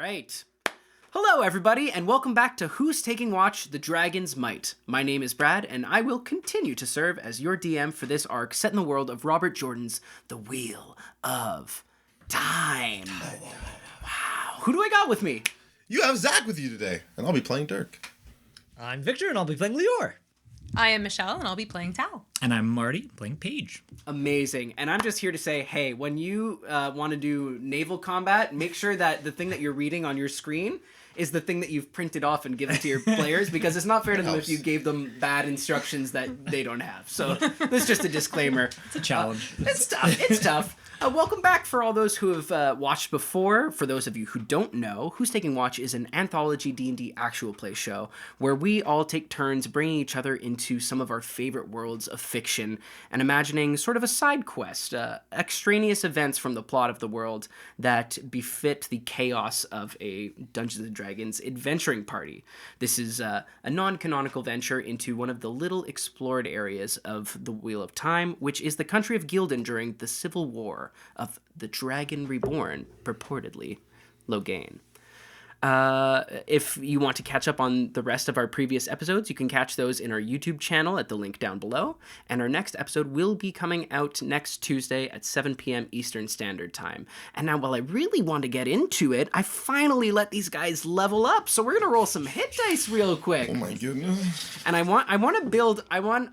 right. Hello, everybody, and welcome back to Who's Taking Watch? The Dragon's Might. My name is Brad, and I will continue to serve as your DM for this arc set in the world of Robert Jordan's The Wheel of Time. Wow. Who do I got with me? You have Zach with you today, and I'll be playing Dirk. I'm Victor, and I'll be playing Lior. I am Michelle, and I'll be playing Tal. And I'm Marty, playing Paige. Amazing. And I'm just here to say, hey, when you want to do naval combat, make sure that the thing that you're reading on your screen is the thing that you've printed off and given to your players, because it's not fair to them if you gave them bad instructions that they don't have. So this is just a disclaimer. It's a challenge. It's tough. It's tough. Welcome back for all those who have watched before. For those of you who don't know, Who's Taking Watch is an anthology D&D actual play show where we all take turns bringing each other into some of our favorite worlds of fiction and imagining sort of a side quest, extraneous events from the plot of the world that befit the chaos of a Dungeons & Dragons adventuring party. This is a non-canonical venture into one of the little explored areas of the Wheel of Time, which is the country of Gildan during the Civil War of the Dragon Reborn, purportedly Logain. If you want to catch up on the rest of our previous episodes, you can catch those in our YouTube channel at the link down below. And our next episode will be coming out next Tuesday at 7 p.m. Eastern Standard Time. And now, while I really want to get into it, I finally let these guys level up. So we're gonna roll some hit dice real quick. Oh my goodness! And I want to build. I want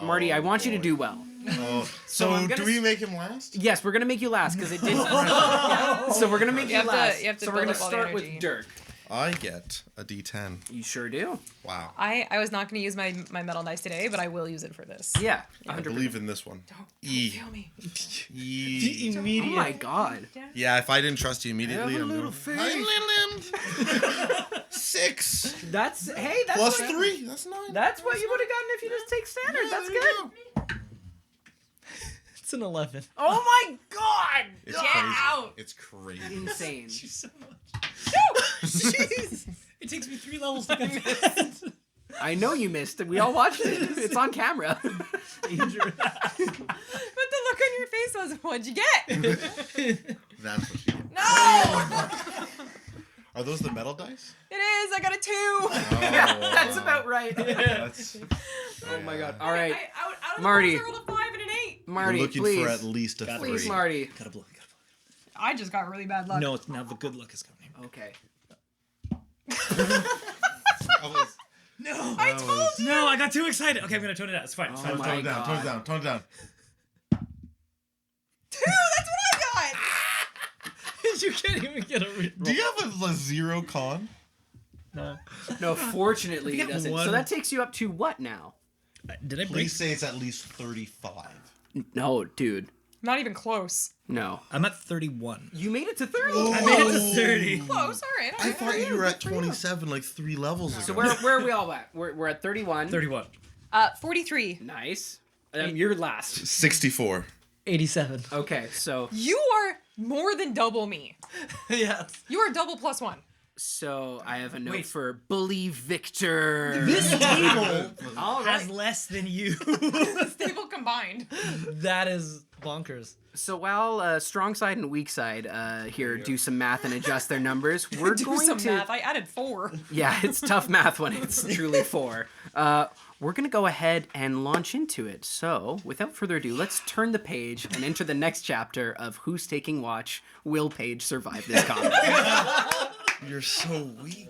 Marty. I want you to do well. Oh, so do we make him last? Yes, we're gonna make you last because it did. Yeah. So we're gonna make you last. You have to so we're gonna build up all the start with energy. Dirk. I get a D10. You sure do. Wow. I was not going to use my metal dice today, but I will use it for this. Yeah, I 100%. believe in this one. Don't E. kill me. E. Oh my god. Yeah, if I didn't trust you immediately, Have a I'm little going. faith. I'm 6 That's that's plus what, 3. That's 9. That's what you would have gotten if you just take standard. That's good. It's an 11. Oh my god. It's Get crazy. out. It's crazy. Insane. So much. Jeez. It takes me 3 levels to get that. I know you missed it. We all watched it. It's on camera. But the look on your face was, what'd you get? That's what you get. No! Are those the metal dice? It is. I got a 2. Yeah, that's about right. That's, Oh my god. All right. Out of Marty. the box, I rolled a 5 and an 8. Marty, we're looking please. for at least a 3. Please, Marty. Gotta blow. I just got really bad luck. No, now the good luck is coming. Okay. No. I told you. No, I got too excited. Okay, I'm gonna tone it out. It's fine. It's fine. Oh It's my fine. Tone it down, tone it down, tone it down. 2. That's what I got. You can't even get a reroll. Do you have a 0 con? No. No, fortunately I think it I doesn't. won. So that takes you up to what now? Did I break? Please say it's at least 35. No, dude. Not even close. No. I'm at 31. You made it to 30. I made it to 30. Close. All right. I thought you were at 27 like 3 levels ago. So where are we all at? We're at 31. 31. 43. Nice. You're last. 64. 87. Okay, so You are more than double me. Yeah. You are double +1. I have a note for Bully Victor. This table All has right. less than you. Stable combined. That is bonkers. So while strong side and weak side here do some math and adjust their numbers, we're Do going some to math. I added 4. Yeah, it's tough math when it's truly 4. We're going to go ahead and launch into it. So, without further ado, let's turn the page and enter the next chapter of Who's Taking Watch? Will Paige survive this combat? You're so weak.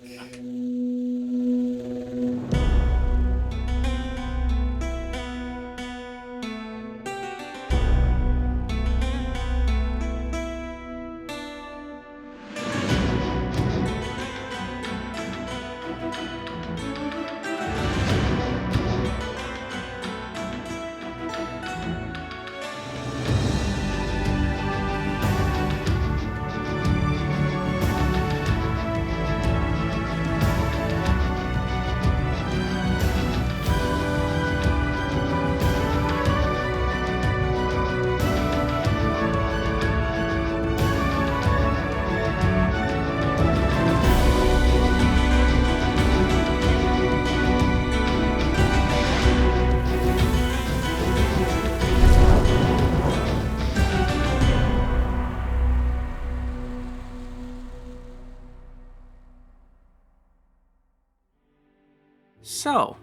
So,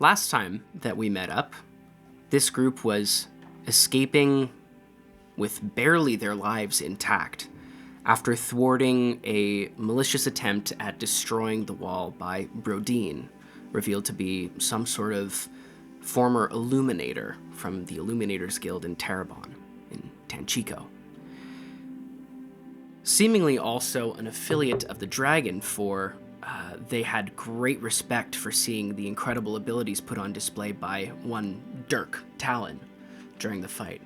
last time that we met up, this group was escaping with barely their lives intact after thwarting a malicious attempt at destroying the wall by Brodeen, revealed to be some sort of former Illuminator from the Illuminators Guild in Terabon, in Tanchico. Seemingly also an affiliate of the Dragon, for they had great respect for seeing the incredible abilities put on display by one Dirk Talon during the fight.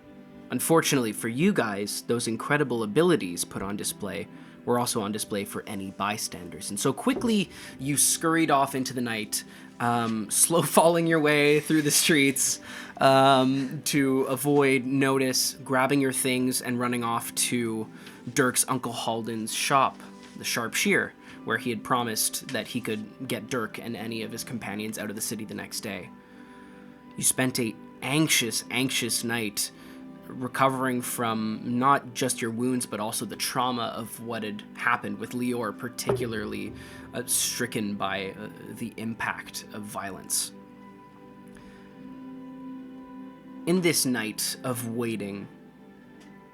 Unfortunately for you guys, those incredible abilities put on display were also on display for any bystanders. And so quickly you scurried off into the night, slow falling your way through the streets to avoid notice, grabbing your things and running off to Dirk's Uncle Halden's shop, the Sharp Shear, where he had promised that he could get Dirk and any of his companions out of the city the next day. You spent a anxious night recovering from not just your wounds, but also the trauma of what had happened with Lior, particularly stricken by the impact of violence. In this night of waiting,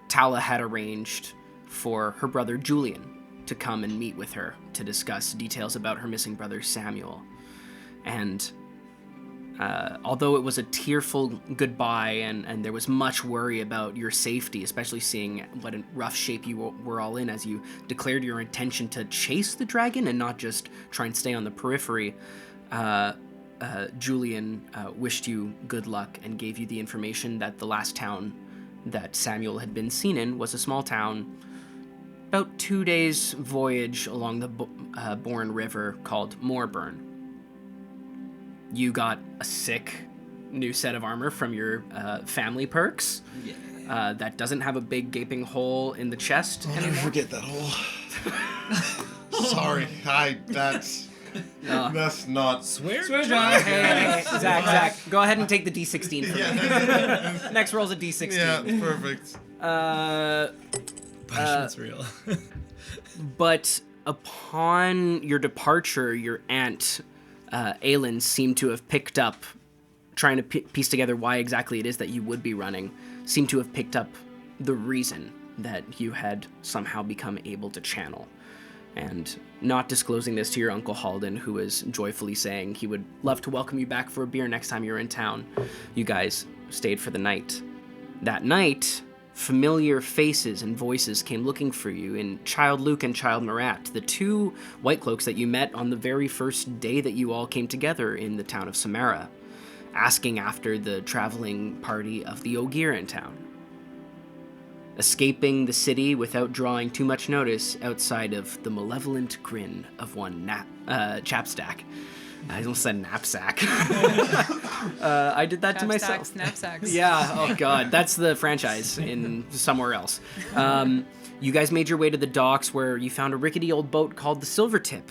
Tala had arranged for her brother Julian to come and meet with her to discuss details about her missing brother Samuel. And although it was a tearful goodbye and there was much worry about your safety, especially seeing what a rough shape you were all in as you declared your intention to chase the dragon and not just try and stay on the periphery, Julian wished you good luck and gave you the information that the last town that Samuel had been seen in was a small town about 2 days' voyage along the Bourne River called Moorburn. You got a sick new set of armor from your family perks. Yeah. That doesn't have a big gaping hole in the chest I'll anymore. never forget that hole. Sorry, that's not. Swear jar. Hey, Zach, go ahead and take the D16 for me. Next roll's a D16. Yeah, perfect. Punishment's real. But upon your departure, your aunt, Aelin, seemed to have picked up, trying to piece together why exactly it is that you would be running, seemed to have picked up the reason that you had somehow become able to channel. And not disclosing this to your Uncle Halden, who was joyfully saying he would love to welcome you back for a beer next time you're in town, you guys stayed for the night. That night, familiar faces and voices came looking for you in Child Luke and Child Marat, the two White Cloaks that you met on the very first day that you all came together in the town of Samara, asking after the traveling party of the Ogier in town. Escaping the city without drawing too much notice outside of the malevolent grin of one Chapstack. I almost said knapsack. I did that to myself. Knapsacks. Yeah, oh god, that's the franchise in somewhere else. You guys made your way to the docks where you found a rickety old boat called the Silvertip,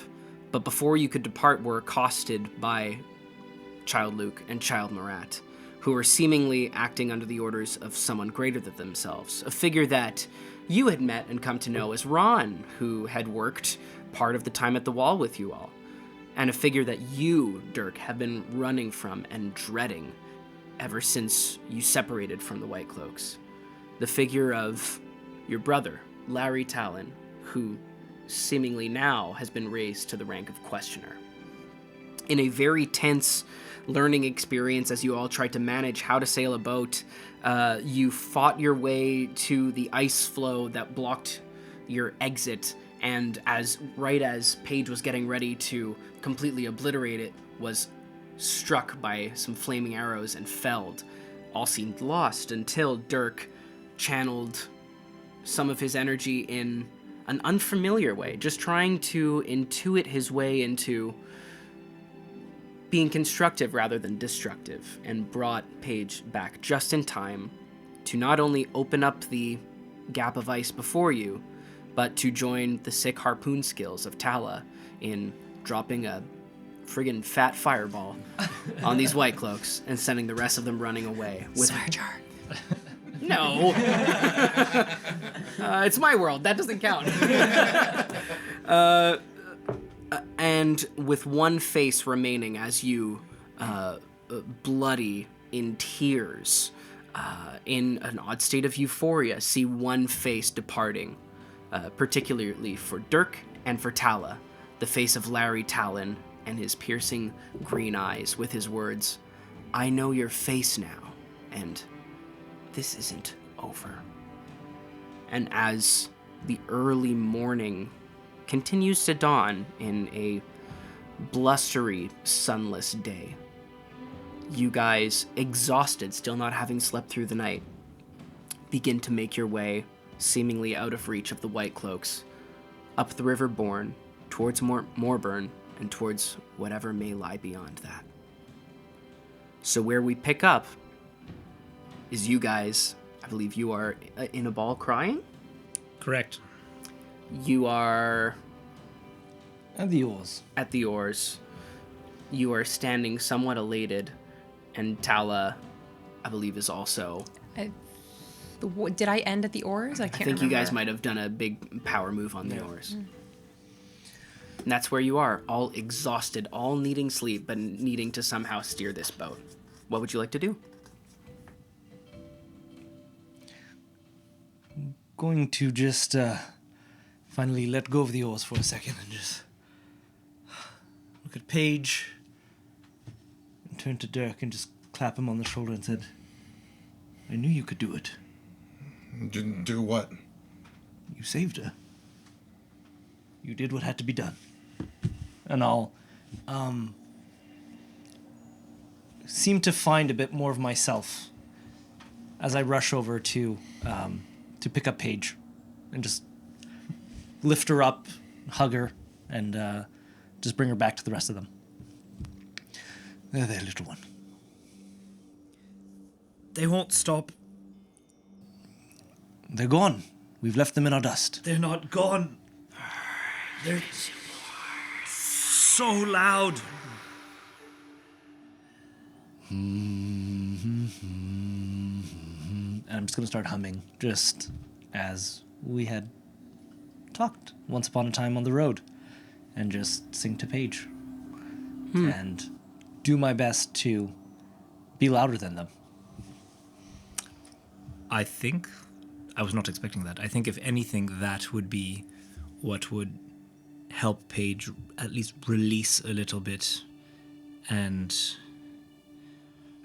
but before you could depart were accosted by Child Luke and Child Marat, who were seemingly acting under the orders of someone greater than themselves, a figure that you had met and come to know as Ron, who had worked part of the time at the wall with you all, and a figure that you, Dirk, have been running from and dreading ever since you separated from the White Cloaks. The figure of your brother, Larry Talon, who seemingly now has been raised to the rank of questioner. In a very tense learning experience as you all tried to manage how to sail a boat, you fought your way to the ice floe that blocked your exit, and as Paige was getting ready to completely obliterate it, was struck by some flaming arrows and felled. All seemed lost until Dirk channeled some of his energy in an unfamiliar way, just trying to intuit his way into being constructive rather than destructive, and brought Paige back just in time to not only open up the gap of ice before you, but to join the sick harpoon skills of Tala in dropping a friggin' fat fireball on these White Cloaks and sending the rest of them running away. Swear jar. No. It's my world. That doesn't count. And And with one face remaining as you, bloody, in tears, in an odd state of euphoria, see one face departing, particularly for Dirk and for Tala, the face of Larry Talon and his piercing green eyes with his words, "I know your face now, and this isn't over." And as the early morning continues to dawn in a blustery, sunless day, you guys, exhausted, still not having slept through the night, begin to make your way, seemingly out of reach of the White Cloaks, up the River Bourne, towards Morburn, and towards whatever may lie beyond that. So where we pick up is you guys, I believe you are in a ball crying? Correct. You are And the oars. at the oars. You are standing somewhat elated, and Tala, I believe, is also... Did I end at the oars? I I can't think you guys remember. might have done a big power move on the oars. And that's where you are, all exhausted, all needing sleep, but needing to somehow steer this boat. What would you like to do? Going to just finally let go of the oars for a second and just look at Paige and turn to Dirk and just clap him on the shoulder and said, "I knew you could do it. Didn't do what? You saved her. You did what had to be done." And I'll seem to find a bit more of myself as I rush over to pick up Paige and just lift her up, hug her, and just bring her back to the rest of them. There, little one. They won't stop. They're gone. We've left them in our dust. They're not gone. They're so loud. And I'm just going to start humming, just as we had talked once upon a time on the road, and just sing to Paige. And do my best to be louder than them. I think I was not expecting that. I think if anything, that would be what would help Paige at least release a little bit, and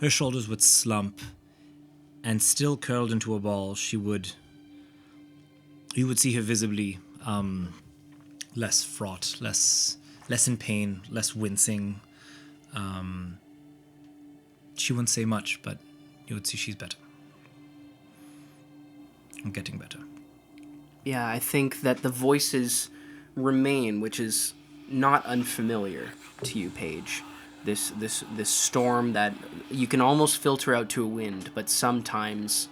her shoulders would slump, and still curled into a ball, you would see her visibly less fraught, less in pain, less wincing. She wouldn't say much, but you would see she's better. I'm getting better. Yeah, I think that the voices remain, which is not unfamiliar to you, Paige. This storm that you can almost filter out to a wind, but sometimes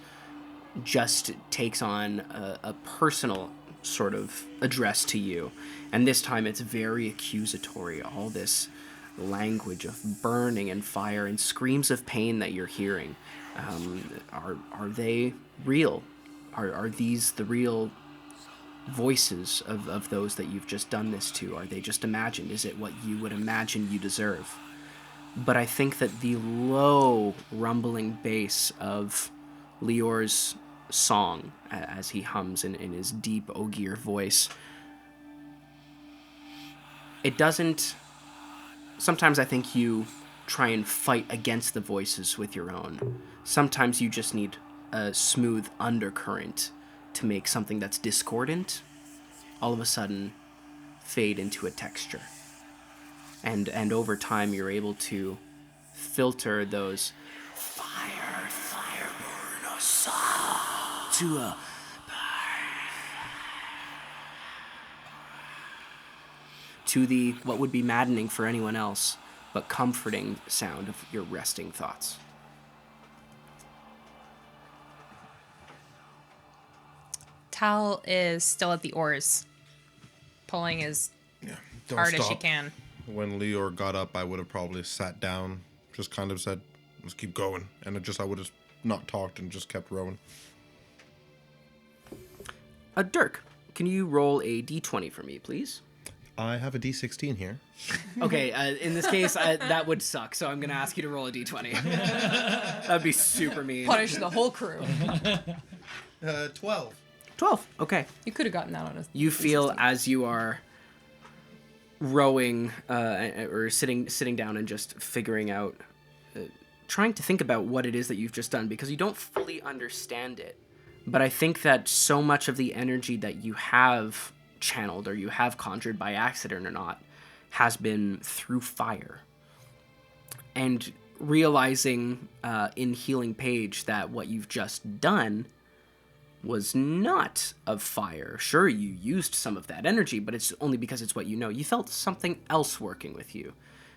just takes on a personal sort of address to you. And this time it's very accusatory, all this language of burning and fire and screams of pain that you're hearing. Are they real? Are these the real voices of those that you've just done this to? Are they just imagined? Is it what you would imagine you deserve? But I think that the low, rumbling bass of Lior's song, as he hums in his deep Ogier voice, it doesn't... Sometimes I think you try and fight against the voices with your own. Sometimes you just need a smooth undercurrent to make something that's discordant all of a sudden fade into a texture. And over time you're able to filter those fire burn us up to a to the what would be maddening for anyone else but comforting sound of your resting thoughts. Tal is still at the oars, pulling as Don't hard stop. as she can. When Leor got up, I would have probably sat down, just kind of said, "Let's keep going," and I would have not talked and just kept rowing. Dirk, can you roll a d20 for me, please? I have a D16 here. Okay, in this case, that would suck. So I'm gonna ask you to roll a d20. That'd be super mean. Punish the whole crew. 12. 12. Okay. You could have gotten that on a. You feel as you are rowing or sitting down and just figuring out, trying to think about what it is that you've just done, because you don't fully understand it. But I think that so much of the energy that you have channeled or you have conjured by accident or not has been through fire. And realizing in Healing Page that what you've just done was not of fire. Sure, you used some of that energy, but it's only because it's what you know. You felt something else working with you.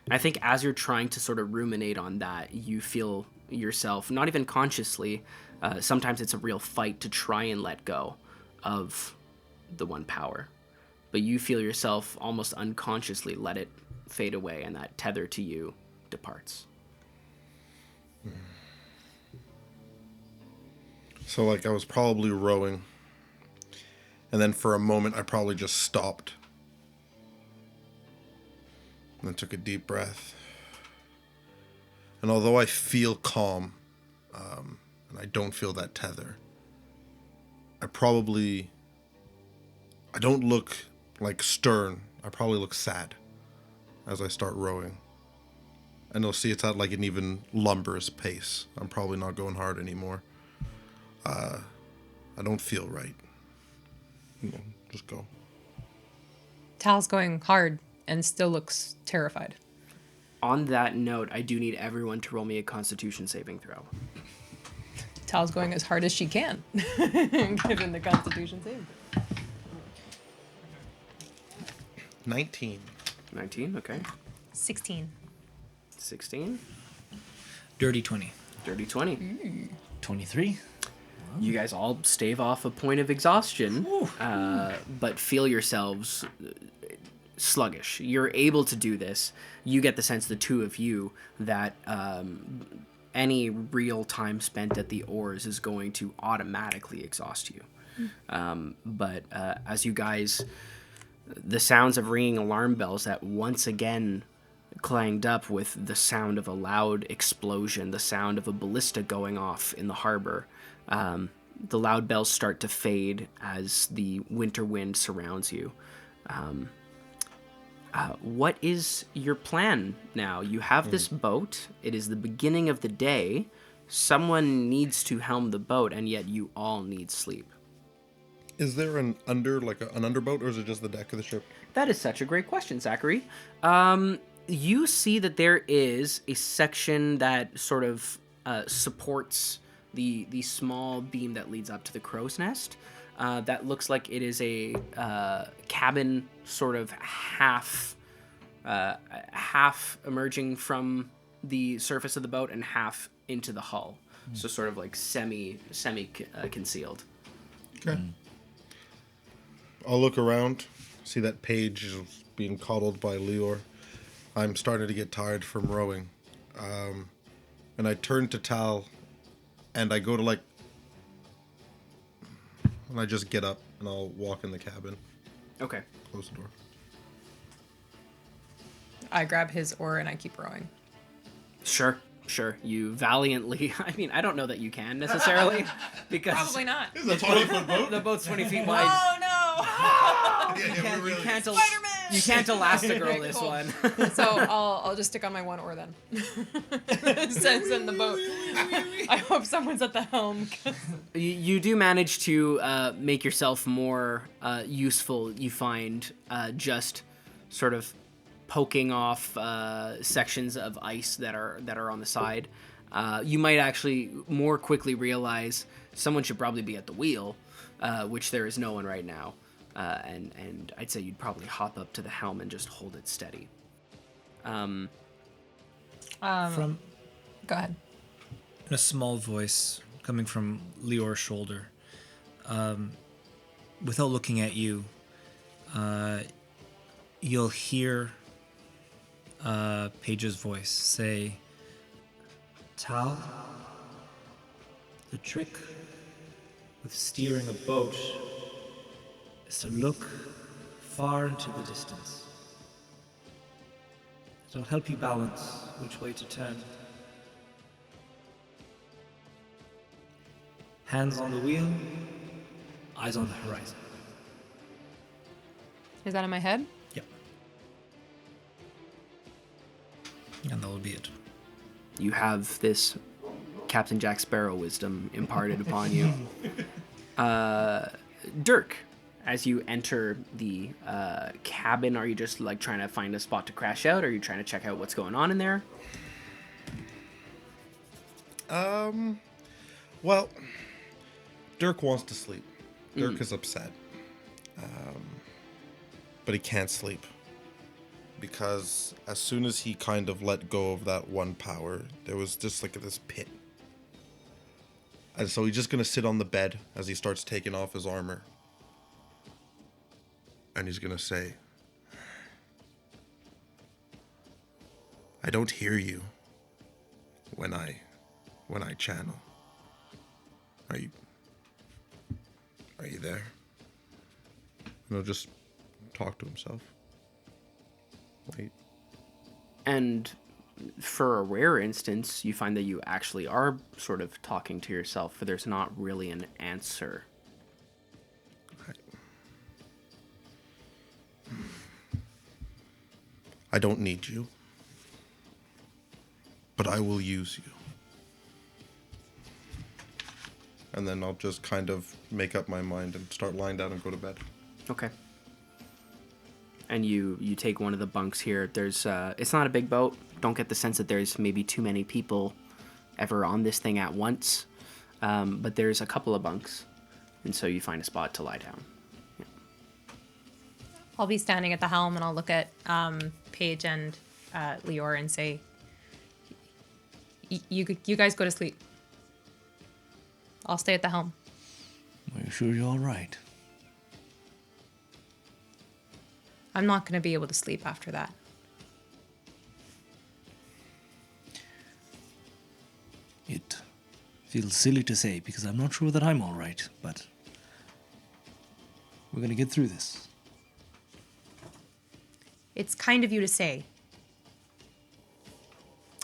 And I think as you're trying to sort of ruminate on that, you feel yourself, not even consciously, sometimes it's a real fight to try and let go of the one power. But you feel yourself almost unconsciously let it fade away, and that tether to you departs. So, like, I was probably rowing, and then for a moment, I probably just stopped. And then took a deep breath. And although I feel calm, and I don't feel that tether, I don't look, like, stern. I probably look sad as I start rowing. And you'll see it's at, like, an even lumberous pace. I'm probably not going hard anymore. I don't feel right. Just go. Tal's going hard and still looks terrified. On that note, I do need everyone to roll me a Constitution saving throw. Tal's going as hard as she can, given the Constitution save. 19. 19, okay. 16. 16. Dirty 20. Dirty 20. 23. You guys all stave off a point of exhaustion, but feel yourselves sluggish. You're able to do this. You get the sense, the two of you, that any real time spent at the oars is going to automatically exhaust you. But as you guys, the sounds of ringing alarm bells that once again clanged up with the sound of a loud explosion, the sound of a ballista going off in the harbor. The loud bells start to fade as the winter wind surrounds you. What is your plan now? You have this boat. It is the beginning of the day. Someone needs to helm the boat, and yet you all need sleep. Is there an underboat, or is it just the deck of the ship? That is such a great question, Zachary. You see that there is a section that sort of supports the small beam that leads up to the crow's nest. That looks like it is a cabin, sort of half emerging from the surface of the boat and half into the hull. So sort of like semi concealed. Okay. I'll look around, see that Paige is being coddled by Leor. I'm starting to get tired from rowing. And I turn to Tal, and I go to, like... And I just get up, and I'll walk in the cabin. Okay. Close the door. I grab his oar and I keep rowing. Sure. You valiantly... I mean, I don't know that you can necessarily, because... Probably not. This is a 20-foot boat? The boat's 20 feet wide. Oh no! You can't Elastigirl this one. So I'll just stick on my one oar then. Send the boat. I hope someone's at the helm. You do manage to make yourself more useful. You find just sort of poking off sections of ice that are on the side. You might actually more quickly realize someone should probably be at the wheel, which there is no one right now. And I'd say you'd probably hop up to the helm and just hold it steady. From Go ahead. in a small voice coming from Leor's shoulder, without looking at you, you'll hear Paige's voice say, "Tal, the trick with steering a boat is to look far into the distance. It'll help you balance which way to turn. Hands on the wheel, eyes on the horizon. Is that in my head? Yep. And that will be it. You have this Captain Jack Sparrow wisdom imparted upon you. Dirk, as you enter the cabin, are you just like trying to find a spot to crash out? Or are you trying to check out what's going on in there? Well, Dirk wants to sleep. Dirk is upset. But he can't sleep. Because as soon as he kind of let go of that one power, there was just like this pit. And so he's just going to sit on the bed as he starts taking off his armor. And he's going to say, I don't hear you when I channel. Are you there? And he'll just talk to himself. Wait. And for a rare instance, you find that you actually are sort of talking to yourself, for there's not really an answer. I don't need you. But I will use you. And then I'll just kind of make up my mind and start lying down and go to bed. Okay. And you take one of the bunks here. There's it's not a big boat. Don't get the sense that there's maybe too many people ever on this thing at once. But there's a couple of bunks. And so you find a spot to lie down. Yeah. I'll be standing at the helm and I'll look at Paige and Lior and say, you guys go to sleep. I'll stay at the helm. Are you sure you're all right? I'm not going to be able to sleep after that. It feels silly to say because I'm not sure that I'm all right, but we're going to get through this. It's kind of you to say.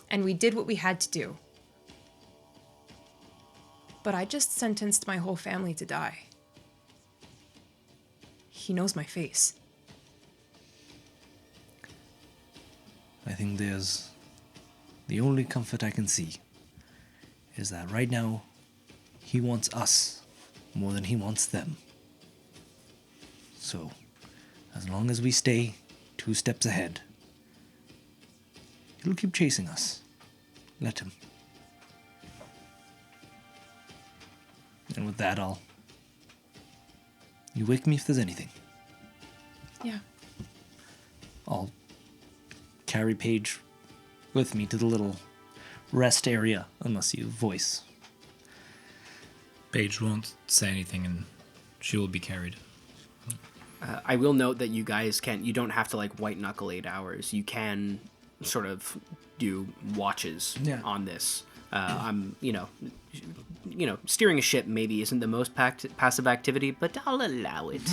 And we did what we had to do. But I just sentenced my whole family to die. He knows my face. I think there's the only comfort I can see is that right now he wants us more than he wants them. So, as long as we stay 2 steps ahead, he'll keep chasing us. Let him. And with that, you wake me if there's anything. Yeah. I'll carry Paige with me to the little rest area, unless you voice. Paige won't say anything and she will be carried. I will note that you guys you don't have to like white knuckle 8 hours. You can sort of do watches on this. I'm, steering a ship maybe isn't the most passive activity, but I'll allow it.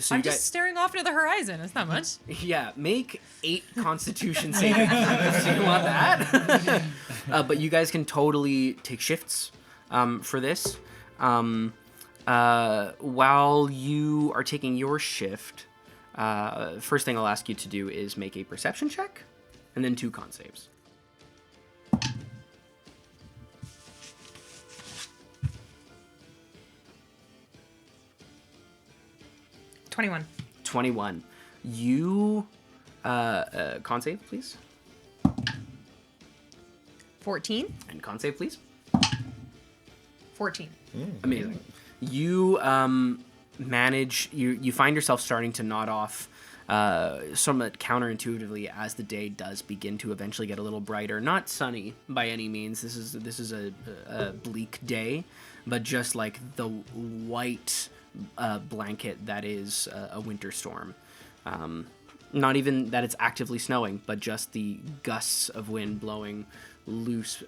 So I'm just staring off into the horizon. It's not much. Yeah, make 8 Constitution saving throws. Do you want that? But you guys can totally take shifts for this. While you are taking your shift, first thing I'll ask you to do is make a perception check, and then 2 con saves. $21. 21. You con save, please. 14. And con save, please. 14. Amazing. You manage. You find yourself starting to nod off somewhat counterintuitively as the day does begin to eventually get a little brighter. Not sunny by any means. This is a bleak day, but just like the white blanket that is a winter storm. Not even that it's actively snowing, but just the gusts of wind blowing loose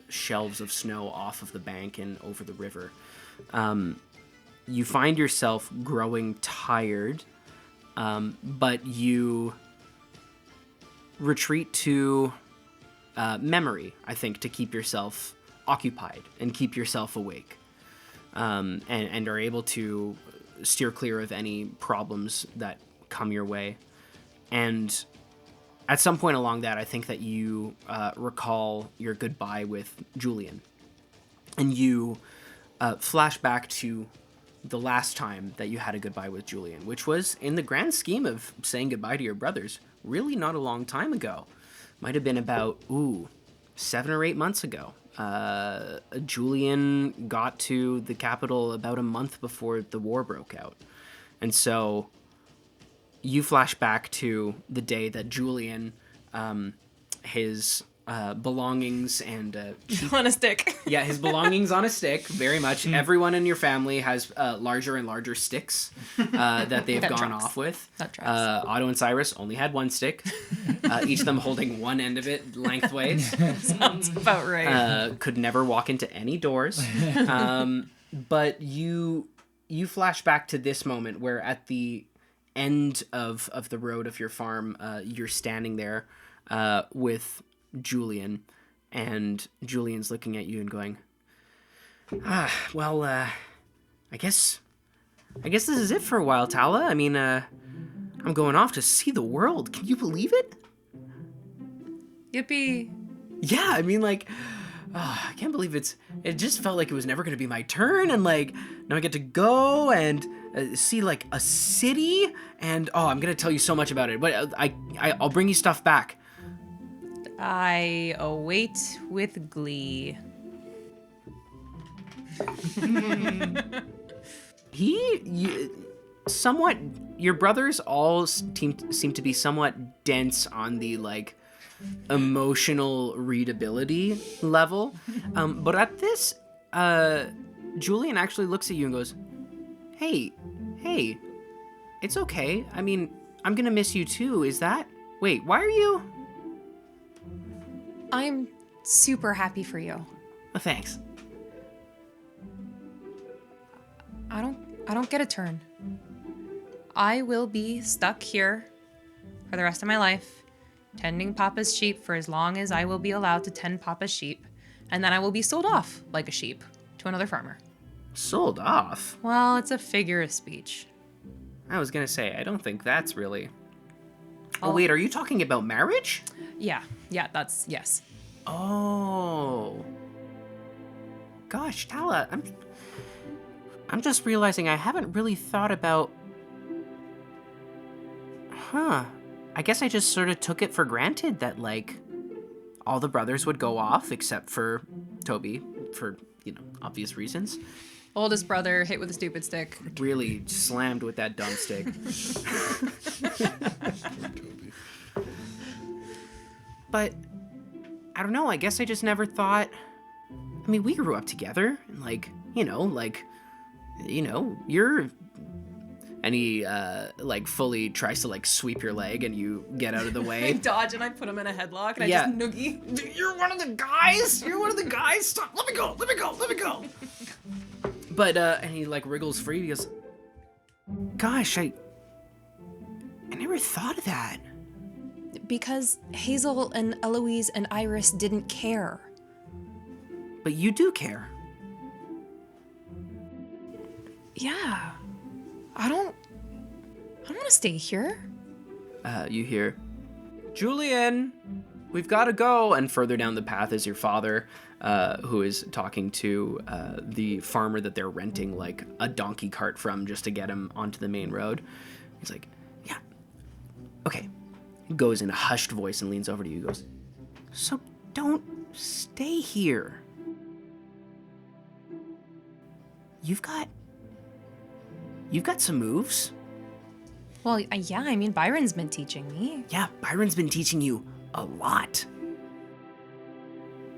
shelves of snow off of the bank and over the river. You find yourself growing tired, but you retreat to memory, I think, to keep yourself occupied and keep yourself awake, and are able to steer clear of any problems that come your way. And at some point along that, I think that you recall your goodbye with Julian, and you flash back to the last time that you had a goodbye with Julian, which was, in the grand scheme of saying goodbye to your brothers, really not a long time ago. Might have been about 7 or 8 months ago. Julian got to the capital about a month before the war broke out, and so you flash back to the day that Julian, his belongings and On a stick. yeah, his belongings on a stick, very much. Everyone in your family has larger and larger sticks that they've That gone tracks. off with. That tracks. Otto and Cyrus only had one stick, each of them holding one end of it lengthways. Sounds about right. Could never walk into any doors. But you flash back to this moment where at the end of the road of your farm, you're standing there with Julian, and Julian's looking at you and going, well, I guess this is it for a while, Tala. I mean, I'm going off to see the world. Can you believe it? Yippee. Yeah, I mean, like, I can't believe it just felt like it was never going to be my turn, and, like, now I get to go and see, like, a city, and, I'm going to tell you so much about it, but I'll bring you stuff back. I await with glee. Your brothers all seem to be somewhat dense on the, like, emotional readability level. But at this, Julian actually looks at you and goes, hey, it's okay. I mean, I'm gonna miss you too. Wait, why are you? I'm super happy for you. Oh, thanks. I don't get a turn. I will be stuck here for the rest of my life, tending Papa's sheep for as long as I will be allowed to tend Papa's sheep, and then I will be sold off like a sheep to another farmer. Sold off? Well, it's a figure of speech. I was gonna say, I don't think that's really... Oh, wait, are you talking about marriage? Yeah, that's, yes. Oh. Gosh, Tala, I'm just realizing I haven't really thought about... I guess I just sort of took it for granted that, like, all the brothers would go off except for Toby, for, obvious reasons. Oldest brother hit with a stupid stick. Really slammed with that dumb stick. But, I don't know, I guess I just never thought... I mean, we grew up together, and, you're... And he, fully tries to, sweep your leg, and you get out of the I way. dodge and I put him in a headlock and Yeah. I just noogie. You're one of the guys? Stop, let me go. But, and he, wriggles free, he goes, gosh, I never thought of that. Because Hazel and Eloise and Iris didn't care. But you do care. Yeah. I don't want to stay here. You hear, Julian, we've got to go. And further down the path is your father, who is talking to the farmer that they're renting, a donkey cart from just to get him onto the main road. He's like, yeah, okay. He goes in a hushed voice and leans over to you. He goes, so don't stay here. You've got some moves. Well, yeah, I mean, Byron's been teaching me. Yeah, Byron's been teaching you a lot.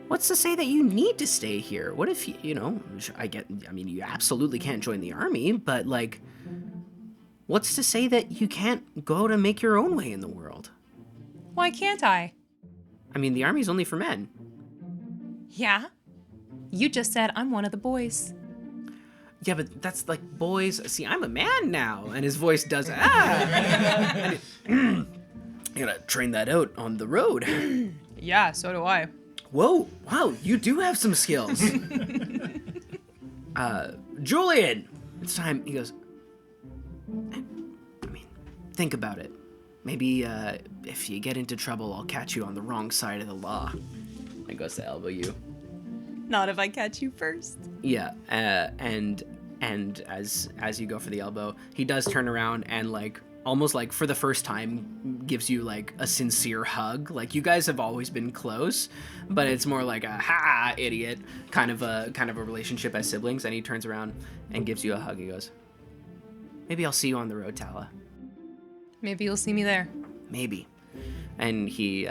What's to say that you need to stay here? What if, you absolutely can't join the army, but, what's to say that you can't go to make your own way in the world? Why can't I? I mean, the army's only for men. Yeah. You just said I'm one of the boys. Yeah, but that's boys. See, I'm a man now, and his voice does You gotta train that out on the road. Yeah, so do I. Whoa, wow, you do have some skills. Julian, it's time. He goes, I mean, think about it. Maybe if you get into trouble, I'll catch you on the wrong side of the law. And goes to elbow you. Not if I catch you first. Yeah, and as you go for the elbow, he does turn around and like almost like for the first time gives you like a sincere hug. Like you guys have always been close, but it's more like a ha idiot kind of a relationship as siblings. And he turns around and gives you a hug. He goes, maybe I'll see you on the road, Tala. Maybe you'll see me there. Maybe. And he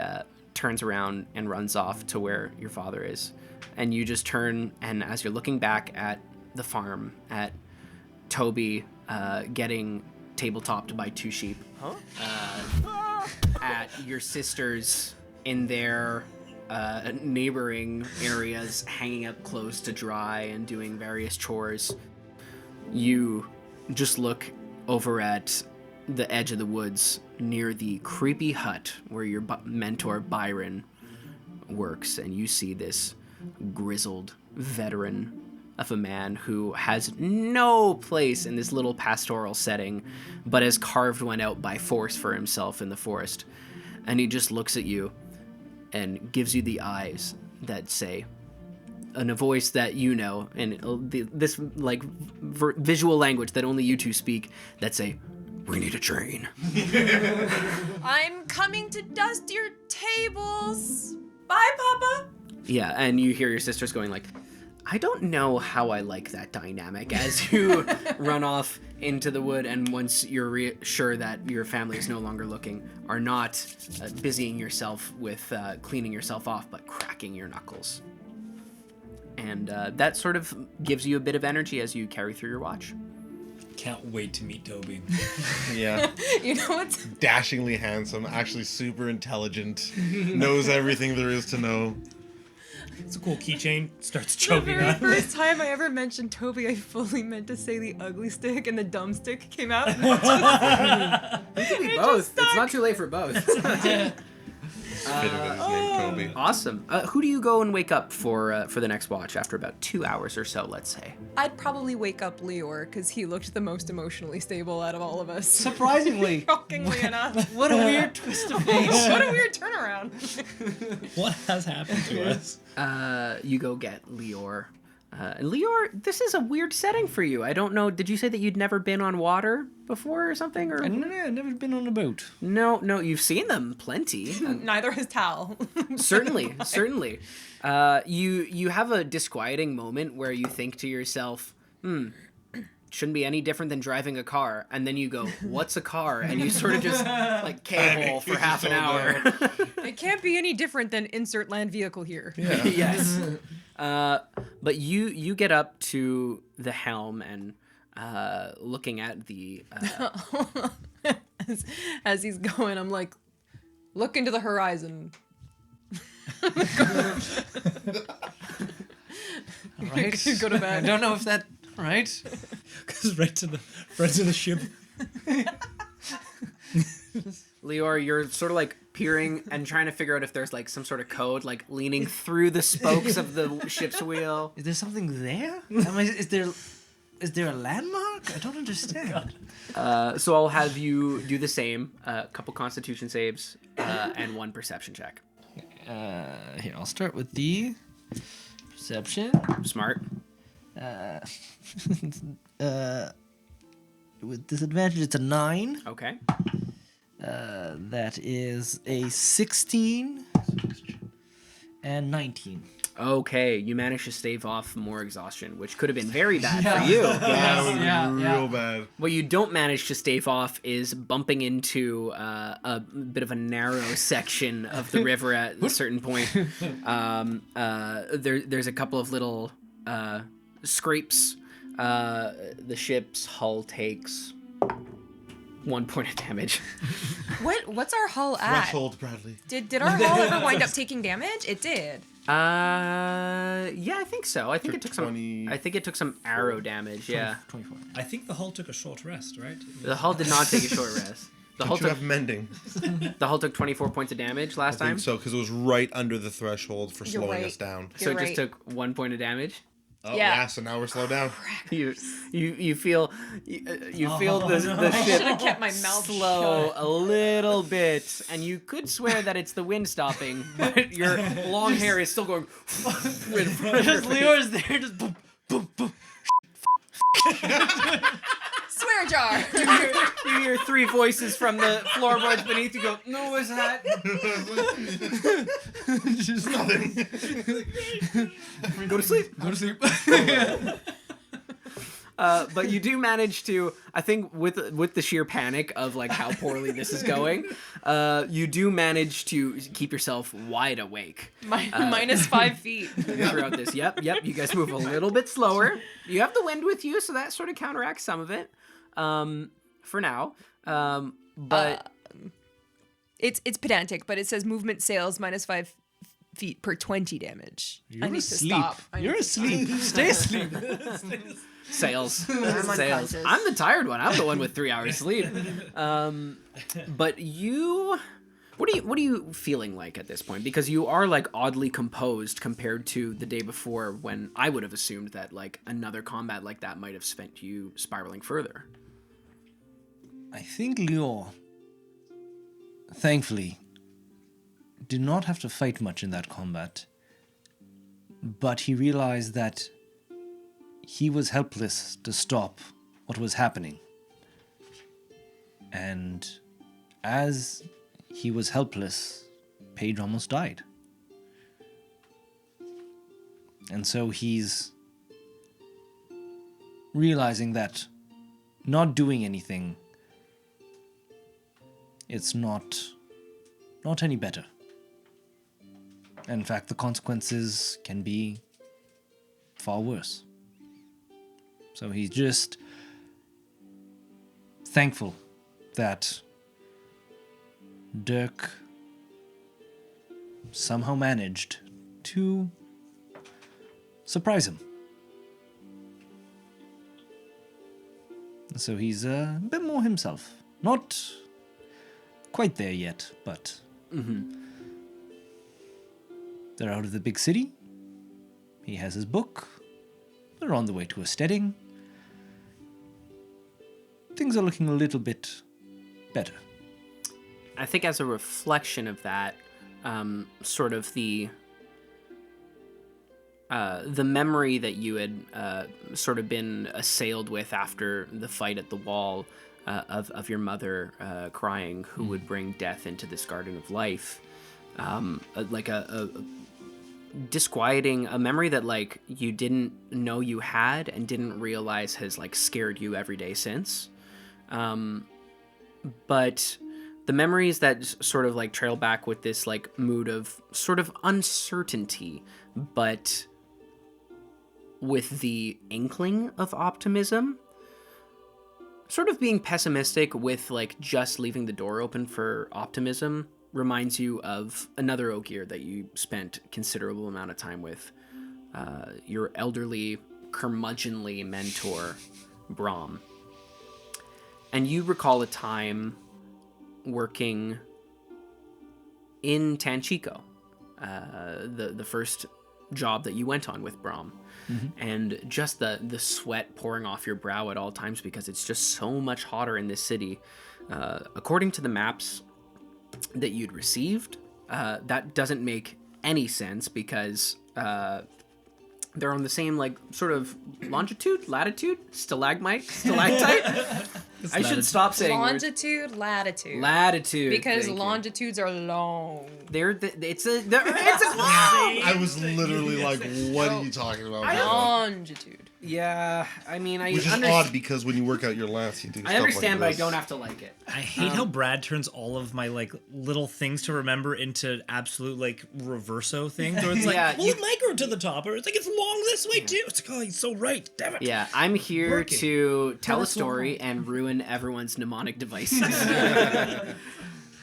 turns around and runs off to where your father is. And you just turn, and as you're looking back at the farm, at Toby getting tabletopped by 2 sheep, at your sisters in their neighboring areas hanging up clothes to dry and doing various chores, you just look over at the edge of the woods near the creepy hut where your mentor Byron works, and you see this grizzled veteran of a man who has no place in this little pastoral setting, but has carved one out by force for himself in the forest. And he just looks at you and gives you the eyes that say, in a voice that you know, and this like visual language that only you two speak, that say, we need a train. I'm coming to dust your tables. Bye, Papa. Yeah, and you hear your sisters going like, I don't know how I like that dynamic, as you run off into the wood, and once you're sure that your family is no longer looking, are not busying yourself with cleaning yourself off, but cracking your knuckles. And that sort of gives you a bit of energy as you carry through your watch. Can't wait to meet Toby. Yeah. You know what's... Dashingly handsome, actually super intelligent, knows everything there is to know. It's a cool keychain. Starts The choking very on. first time I ever mentioned Toby, I fully meant to say the ugly stick, and the dumb stick came out. It could be both. It's not too late for both. Fitting with his name, Toby. Awesome. Who do you go and wake up for the next watch after about 2 hours or so, let's say? I'd probably wake up Leor, because he looked the most emotionally stable out of all of us. Surprisingly. Shockingly enough. What a weird twist of fate. What a weird turnaround. What has happened to us? You go get Leor. And Leor, this is a weird setting for you. I don't know. Did you say that you'd never been on water before or something? Or No, I've never been on a boat. no, you've seen them plenty. Neither has Tal. Certainly. You have a disquieting moment where you think to yourself, shouldn't be any different than driving a car. And then you go, what's a car? And you sort of just like K-hole for half an hour. It can't be any different than insert land vehicle here. Yeah. Yes. But you get up to the helm and looking at the As he's going, I'm like, look into the horizon. All right. Go to bed. I don't know if that... Right? Goes right to the front of the ship. Leor, you're sort of like peering and trying to figure out if there's like some sort of code, like leaning through the spokes of the ship's wheel. Is there something there? Is there a landmark? I don't understand. So I'll have you do the same, a couple Constitution saves, and 1 perception check. Here, I'll start with the perception. Smart. With disadvantage, it's a 9. Okay. That is a 16 and 19. Okay, you managed to stave off more exhaustion, which could have been very bad for you. That would be Yeah. real bad. What you don't manage to stave off is bumping into a bit of a narrow section of the river at a certain point. There's a couple of little scrapes. The ship's hull takes 1 point of damage. What's our hull at? Threshold, Bradley. Did our hull ever wind up taking damage? It did. Yeah, I think so. I think Took it took some. 20 I think it took some arrow damage. Yeah, 24. I think the hull took a short rest, right? the hull did not take a short rest. The hull Don't you took have mending? the hull took 24 points of damage last I time. think so, because it was right under the threshold for You're slowing right. us down. So it You're just right. took 1 point of damage. Oh, Yeah. yeah, so now we're slowed down. You feel the I ship should have kept my mouth slow shut. a little bit, and you could swear that it's the wind stopping, but your long hair is still going. in front of your Just face. Leor's there, just boom, boom, boom. Swear jar. You hear three voices from the floorboards beneath you go, "No, what's that?" Just Go to sleep. go to sleep. But you do manage to, I think, with the sheer panic of like how poorly this is going, you do manage to keep yourself wide awake Minus 5 feet. throughout this. Yep. You guys move a little bit slower. You have the wind with you, so that sort of counteracts some of it, for now. But It's pedantic, but it says movement sales minus 5 feet per 20 damage. You're I need asleep. to stop. I need You're to asleep. Stay asleep. sales. Sales. unconscious. I'm the tired one. I'm the one with 3 hours sleep. But you, what are you feeling like at this point? Because you are like oddly composed compared to the day before, when I would have assumed that like another combat like that might have sent you spiraling further. I think Leor, thankfully, did not have to fight much in that combat, but he realized that he was helpless to stop what was happening. And as he was helpless, Paige almost died. And so he's realizing that not doing anything, it's not any better. In fact, the consequences can be far worse. So he's just thankful that Dirk somehow managed to surprise him. So he's a bit more himself. Not quite there yet, but they're out of the big city. He has his book. They're on the way to a steading. Things are looking a little bit better. I think as a reflection of that, sort of the memory that you had sort of been assailed with after the fight at the wall, of your mother crying, who would bring death into this garden of life, like a disquieting, a memory that like you didn't know you had and didn't realize has like scared you every day since. But the memories that sort of like trail back with this like mood of sort of uncertainty, but with the inkling of optimism, sort of being pessimistic with like just leaving the door open for optimism, reminds you of another Ogier that you spent considerable amount of time with, your elderly, curmudgeonly mentor, Brahm. And you recall a time working in Tanchico, the first job that you went on with Brahm. And just the sweat pouring off your brow at all times because it's just so much hotter in this city. According to the maps that you'd received, that doesn't make any sense because they're on the same like sort of longitude, latitude, stalagmite, stalactite. I should stop saying words. Longitude, latitude. Latitude. Because thank you. longitudes are long. It's a globe. I was literally like, what are you talking about? Longitude. Yeah, I mean, Which is odd because when you work out your lats, you do stuff I understand, like but I this. don't have to like it. I hate how Brad turns all of my like little things to remember into absolute like reverso things. Where it's like, Yeah, well, you- it might go to the top, or it's like it's long this way too. It's like, oh, he's so right. Damn it. Yeah, I'm here Working. to tell a us story and ruin everyone's mnemonic devices.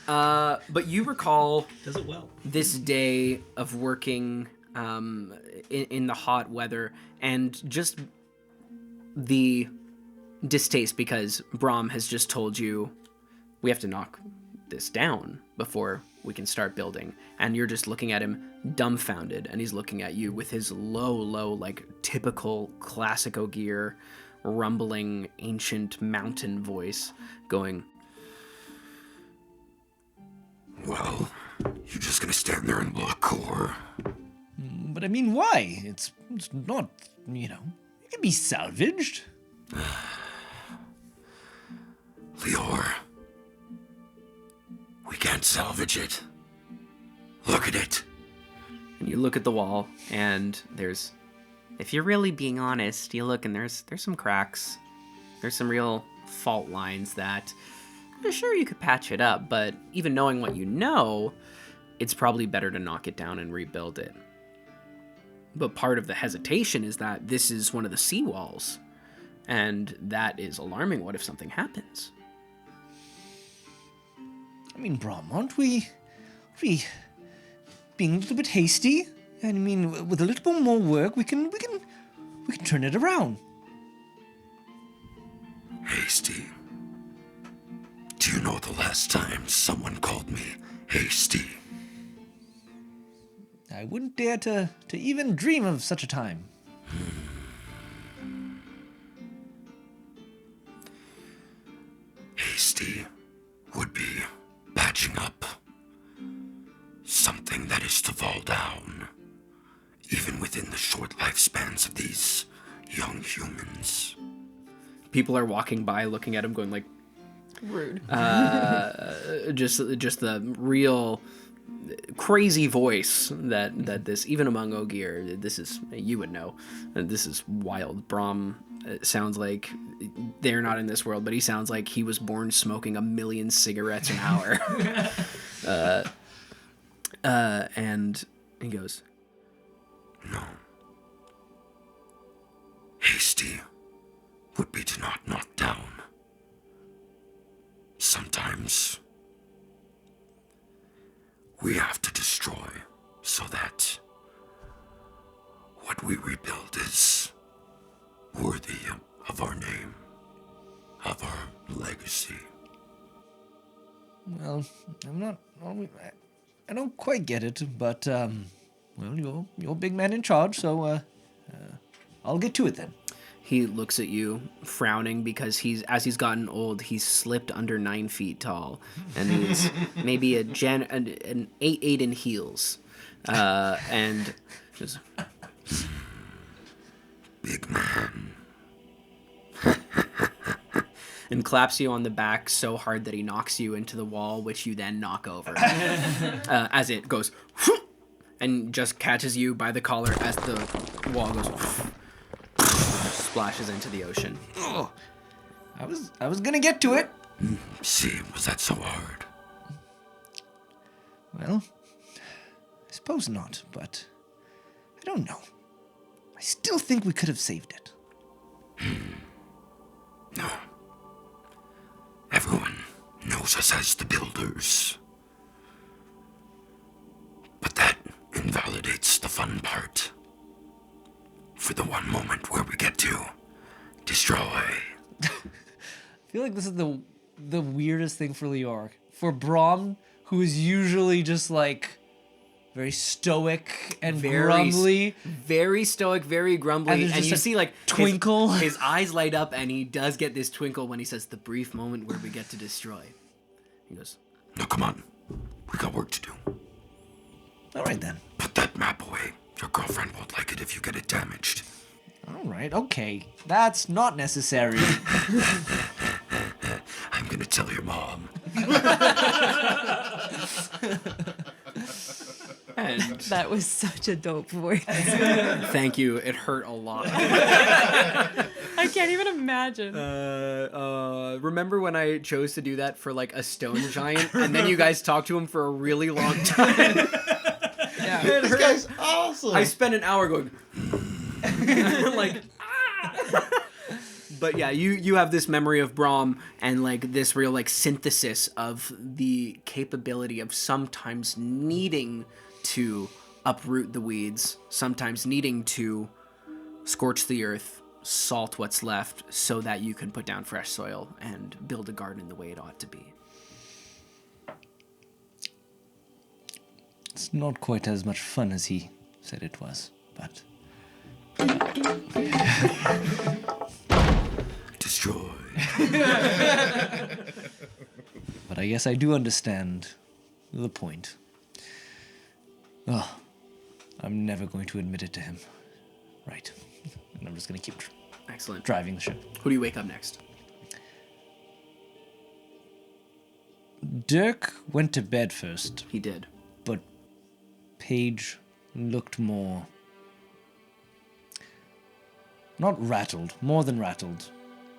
But you recall Does it well. this day of working in the hot weather and just the distaste because Brahm has just told you we have to knock this down before we can start building. And you're just looking at him dumbfounded, and he's looking at you with his low, like typical classic Ogier, rumbling ancient mountain voice going, Well, you're just gonna stand there and look, or... But I mean, why? It's not, it can be salvaged. Lior, we can't salvage it. Look at it. and you look at the wall, and there's, if you're really being honest, you look and there's some cracks. There's some real fault lines that I'm sure you could patch it up, but even knowing what you know, it's probably better to knock it down and rebuild it. But part of the hesitation is that this is one of the seawalls, and that is alarming. What if something happens? I mean, Brom, aren't we being a little bit hasty? I mean, with a little bit more work, we can turn it around. Hasty. Do you know the last time someone called me hasty? I wouldn't dare to even dream of such a time. Hasty would be patching up something that is to fall down, even within the short lifespans of these young humans. People are walking by looking at him going like, Rude. just the real crazy voice that this, even among Ogier, this is, you would know, this is wild. Brom sounds like they're not in this world, but he sounds like he was born smoking 1 million cigarettes an hour. And he goes, No. Hasty would be to not knock down. Sometimes we have to destroy so that what we rebuild is worthy of our name, of our legacy. Well, I don't quite get it, but well, you're big man in charge, so I'll get to it then. he looks at you frowning because as he's gotten old, he's slipped under 9 feet tall, and he's maybe an 8'8" in heels, and just Big man. and claps you on the back so hard that he knocks you into the wall, which you then knock over as it goes and just catches you by the collar as the wall goes splashes into the ocean. Oh, I was gonna get to it. See, was that so hard? Well, I suppose not, but I don't know. I still think we could have saved it. No. Everyone knows us as the Builders. But that invalidates the fun part. For the one moment where we get to destroy. I feel like this is the weirdest thing for Lior. For Brom, who is usually just like very stoic and grumbly. Very stoic, very grumbly, And and you just a see like twinkle. His eyes light up, and he does get this twinkle when he says the brief moment where we get to destroy. He goes, No, come on. We got work to do. All right then. Put that map away. Your girlfriend won't like it if you get it damaged. All right, okay. That's not necessary. I'm gonna tell your mom. and That was such a dope voice. thank you. It hurt a lot. I can't even imagine. Remember when I chose to do that for like a stone giant, and then you guys talked to him for a really long time? Yeah. It This hurt. guy's awesome. I spent an hour going like but yeah, you have this memory of Brom and like this real like synthesis of the capability of sometimes needing to uproot the weeds, sometimes needing to scorch the earth, salt what's left so that you can put down fresh soil and build a garden the way it ought to be. It's not quite as much fun as he said it was, but Destroy. but I guess I do understand the point. Oh, I'm never going to admit it to him. Right. And I'm just going to keep Excellent. driving the ship. Who do you wake up next? Dirk went to bed first, He did. but Paige looked more... not rattled, more than rattled.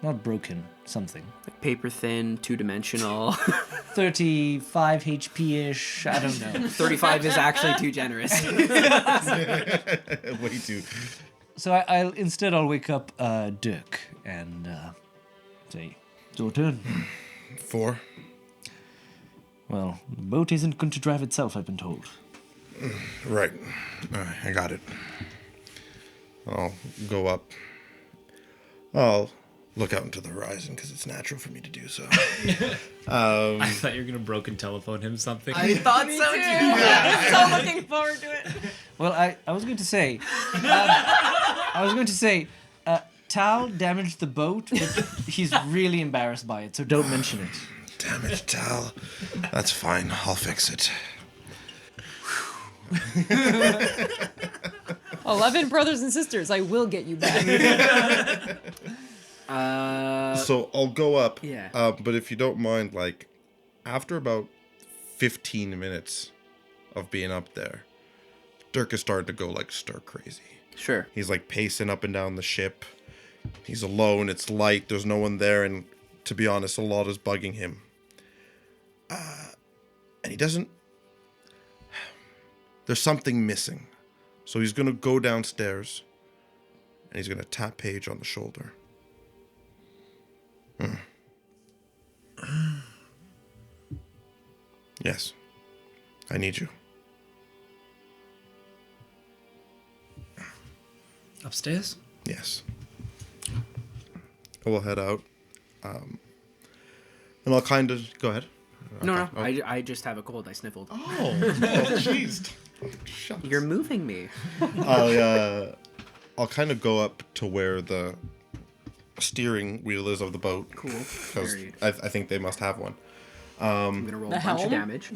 Not broken, something. Like paper thin, two-dimensional. 35 HP-ish, I don't know. 35 is actually too generous. Way too. So I'll wake up Dirk and say, "It's your turn." 4. Well, the boat isn't going to drive itself, I've been told. Right. I got it. I'll go up. I'll look out into the horizon because it's natural for me to do so. I thought you were gonna broken telephone him something. I thought so too. I'm so looking forward to it. Well, I was going to say, Tal damaged the boat, but he's really embarrassed by it, so don't mention it. Damn it, Tal. That's fine. I'll fix it. 11 brothers and sisters. I will get you back. So I'll go up. Yeah. But if you don't mind, like, after about 15 minutes of being up there, Dirk is starting to go, like, stir crazy. Sure. He's, like, pacing up and down the ship. He's alone. It's light. There's no one there. And to be honest, a lot is bugging him. And he doesn't... There's something missing. So he's going to go downstairs. And he's going to tap Paige on the shoulder. Yes. I need you. Upstairs? Yes. I will head out. And I'll kind of... Go ahead. No, Okay. I just have a cold. I sniffled. Oh, jeez. Shucks. You're moving me. I'll kind of go up to where the steering wheel is of the boat. Cool. Because Very- I think they must have one. I'm gonna roll The a bunch of helm? damage.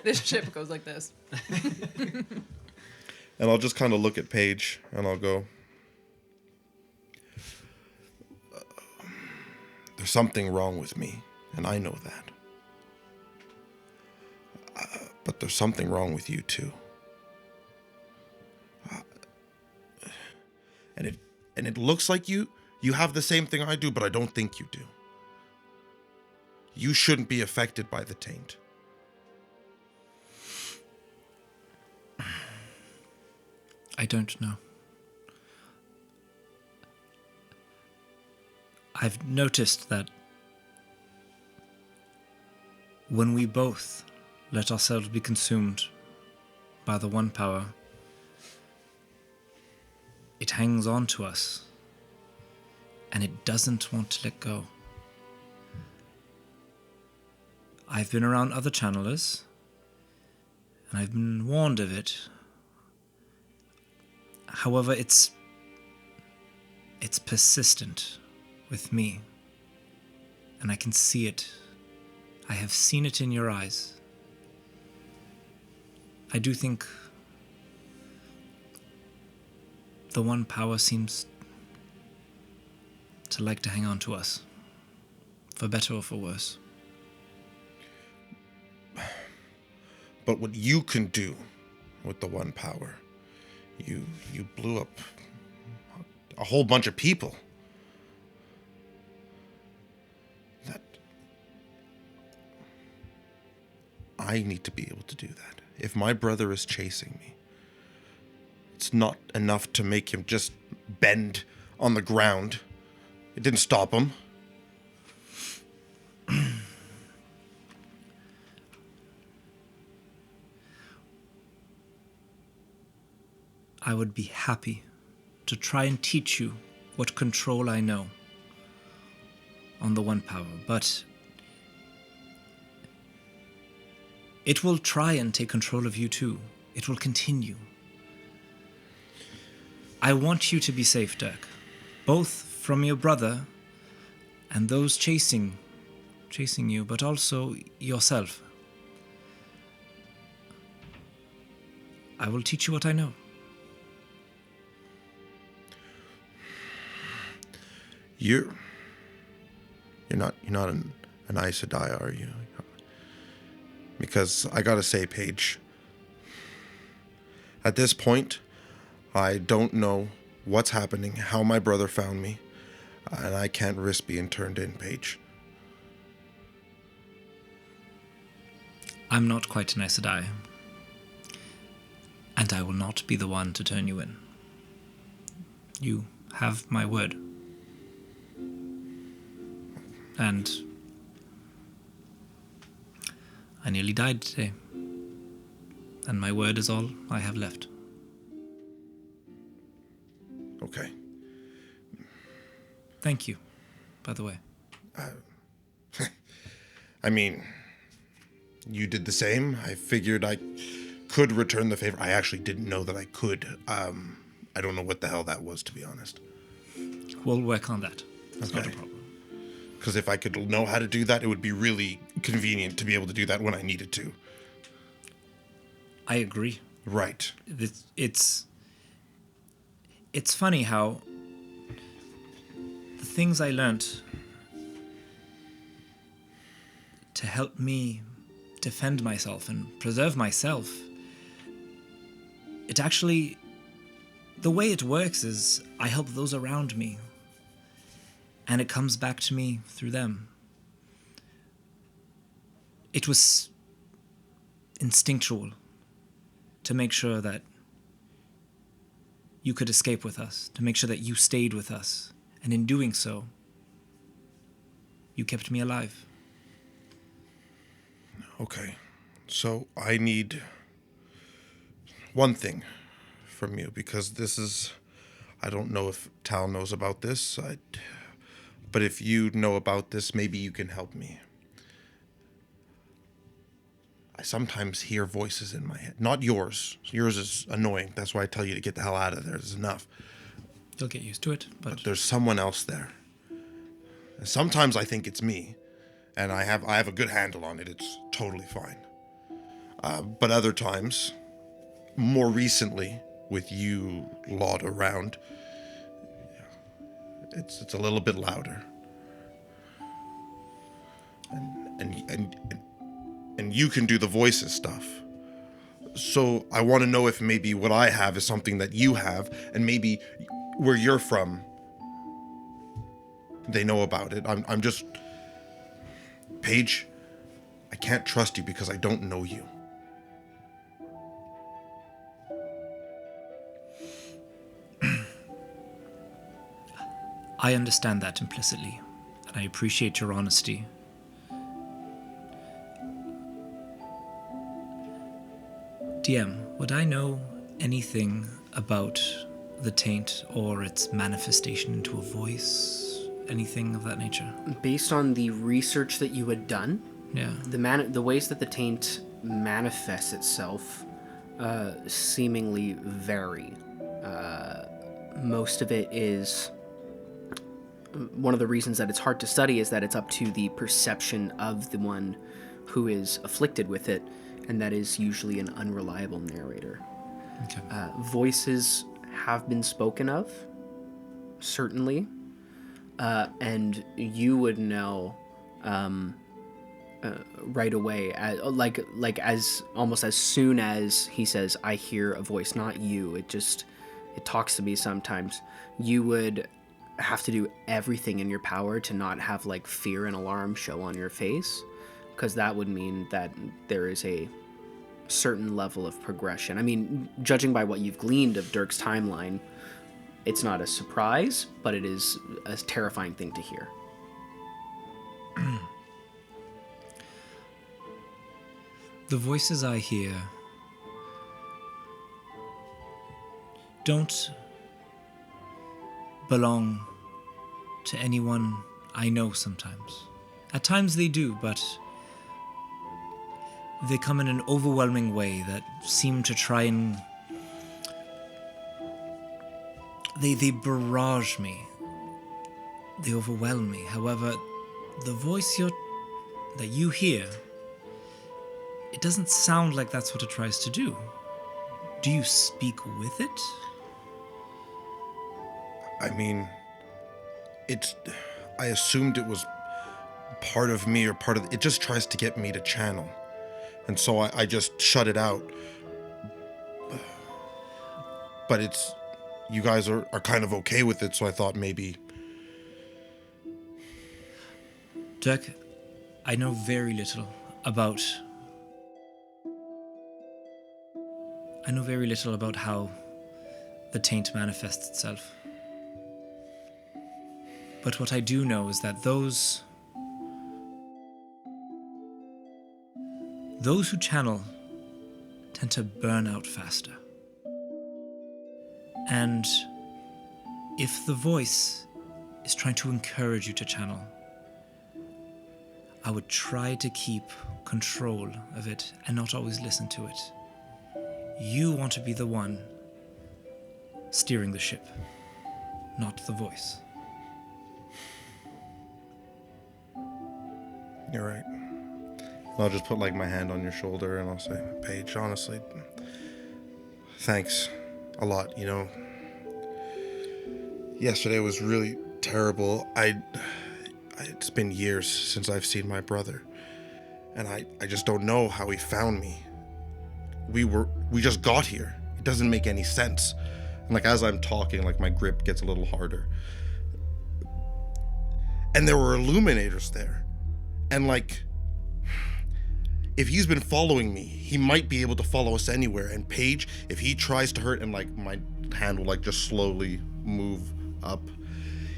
This ship goes like this. And I'll just kind of look at Paige, and I'll go... There's something wrong with me, and I know that. But there's something wrong with you, too. And it looks like you have the same thing I do, but I don't think you do. You shouldn't be affected by the taint. I don't know. I've noticed that when we both let ourselves be consumed by the one power, it hangs on to us and it doesn't want to let go. I've been around other channelers and I've been warned of it. However, it's persistent with me, and I can see it. I have seen it in your eyes. I do think the one power seems to like to hang on to us, for better or for worse. But what you can do with the one power, you blew up a whole bunch of people. That I need to be able to do that. If my brother is chasing me, it's not enough to make him just bend on the ground. It didn't stop him. I would be happy to try and teach you what control I know on the one power, but It will try and take control of you too. It will continue. I want you to be safe, Dirk. Both from your brother and those chasing you, but also yourself. I will teach you what I know. You're not an Aes Sedai, are you? Because I gotta say, Paige, at this point, I don't know what's happening, how my brother found me, and I can't risk being turned in, Paige. I'm not quite an Aes Sedai, and I will not be the one to turn you in. You have my word. And I nearly died today, and my word is all I have left. Okay. Thank you, by the way. I mean, you did the same. I figured I could return the favor. I actually didn't know that I could. I don't know what the hell that was, to be honest. We'll work on that. It's not a Okay. problem. Because if I could know how to do that, it would be really convenient to be able to do that when I needed to. I agree. Right. It's funny how the things I learnt to help me defend myself and preserve myself, it actually, the way it works is I help those around me, and it comes back to me through them. It was instinctual to make sure that you could escape with us, to make sure that you stayed with us. And in doing so, you kept me alive. Okay. So I need one thing from you, because this is... I don't know if Tal knows about this, but if you know about this, maybe you can help me. I sometimes hear voices in my head. Not yours. Yours is annoying. That's why I tell you to get the hell out of there. There's enough. You'll get used to it, But there's someone else there. And sometimes I think it's me, and I have a good handle on it. It's totally fine. But other times, more recently, with you lot around, it's a little bit louder. And you can do the voices stuff. So I want to know if maybe what I have is something that you have, and maybe where you're from, they know about it. I'm just... Paige, I can't trust you because I don't know you. I understand that implicitly, and I appreciate your honesty. DM, would I know anything about the taint or its manifestation into a voice? Anything of that nature? Based on the research that you had done, Yeah. the ways that the taint manifests itself seemingly vary. Most of it is... One of the reasons that it's hard to study is that it's up to the perception of the one who is afflicted with it, and that is usually an unreliable narrator. Okay. Voices have been spoken of, certainly, and you would know right away, as almost as soon as he says, "I hear a voice," not you. It talks to me sometimes. You would have to do everything in your power to not have like fear and alarm show on your face, because that would mean that there is a certain level of progression. I mean, judging by what you've gleaned of Dirk's timeline, it's not a surprise, but it is a terrifying thing to hear. The voices I hear don't belong to anyone I know sometimes. At times they do, but they come in an overwhelming way that seem to try and... They barrage me. They overwhelm me. However, the voice that you hear, it doesn't sound like that's what it tries to do. Do you speak with it? I mean, I assumed it was part of me or part of... It just tries to get me to channel. And so I just shut it out. But you guys are kind of okay with it, so I thought maybe... Dirk, I know very little about how the taint manifests itself. But what I do know is that those who channel tend to burn out faster. And if the voice is trying to encourage you to channel, I would try to keep control of it and not always listen to it. You want to be the one steering the ship, not the voice. You're right. I'll just put my hand on your shoulder and I'll say, Paige, honestly, thanks a lot. Yesterday was really terrible. It's been years since I've seen my brother, and I just don't know how he found me. We just got here. It doesn't make any sense. And as I'm talking, my grip gets a little harder. And there were illuminators there. And if he's been following me, he might be able to follow us anywhere. And Paige, if he tries to hurt, and my hand will just slowly move up.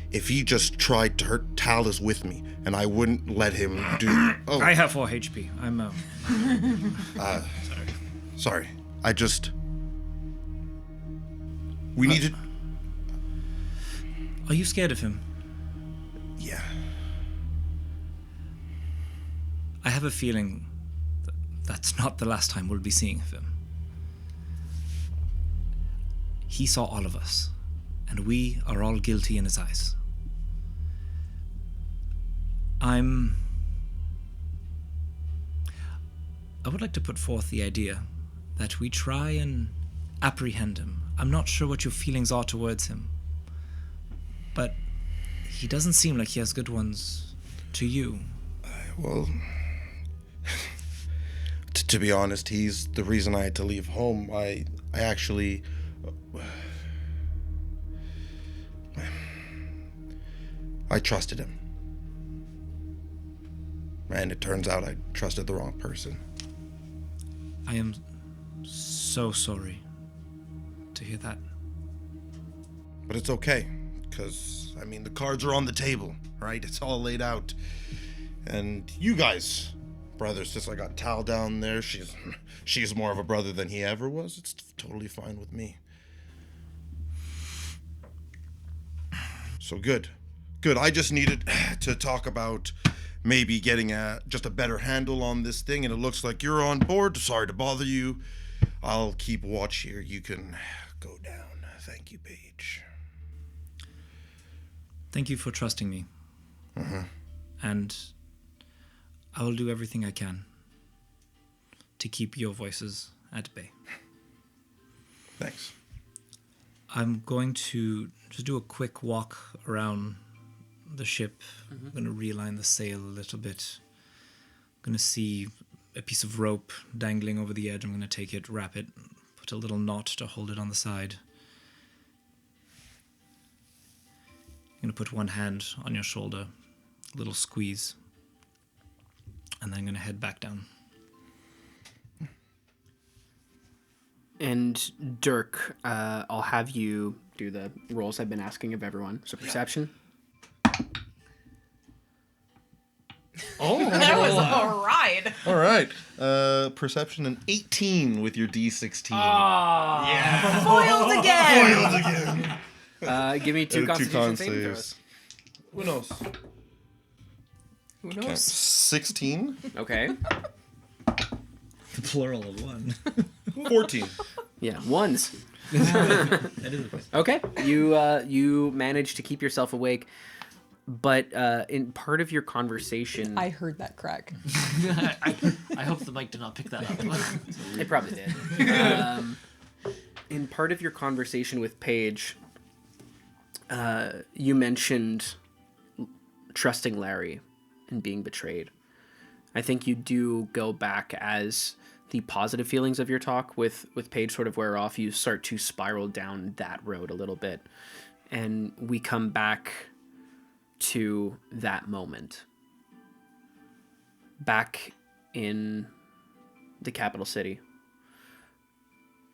If he just tried to hurt, Tal is with me, and I wouldn't let him do... Oh. I have 4 HP. I'm... Sorry. We need to... Are you scared of him? Yeah. I have a feeling that's not the last time we'll be seeing of him. He saw all of us, and we are all guilty in his eyes. I would like to put forth the idea that we try and apprehend him. I'm not sure what your feelings are towards him, but he doesn't seem like he has good ones to you. Well, to be honest, he's the reason I had to leave home. I actually... I trusted him. And it turns out I trusted the wrong person. I am so sorry to hear that. But it's okay, because, the cards are on the table, right? It's all laid out. And you guys, brothers, since I got Tal down there, she's more of a brother than he ever was. It's totally fine with me. So good. Good, I just needed to talk about maybe getting just a better handle on this thing, and it looks like you're on board. Sorry to bother you. I'll keep watch here. You can go down. Thank you, Paige. Thank you for trusting me. Uh-huh. And I will do everything I can to keep your voices at bay. Thanks. I'm going to just do a quick walk around the ship. I'm going to realign the sail a little bit. I'm going to see a piece of rope dangling over the edge. I'm going to take it, wrap it, put a little knot to hold it on the side. I'm going to put one hand on your shoulder, a little squeeze, and then I'm going to head back down. And Dirk, I'll have you do the rolls I've been asking of everyone. So perception. Oh, That was a ride. all right. Perception an 18 with your D16. Foiled again. Foiled again. Give me two Two Constitution con saving saves. Who knows? Who knows? 16. throws. Okay. plural of one. 14. Yeah, ones. That is a question. Okay, you manage to keep yourself awake, but in part of your conversation, I heard that crack. I hope the mic did not pick that up. it probably did. In part of your conversation with Paige, you mentioned trusting Larry and being betrayed. I think you do go back as the positive feelings of your talk with Paige sort of wear off. You start to spiral down that road a little bit. And we come back to that moment. Back in the capital city.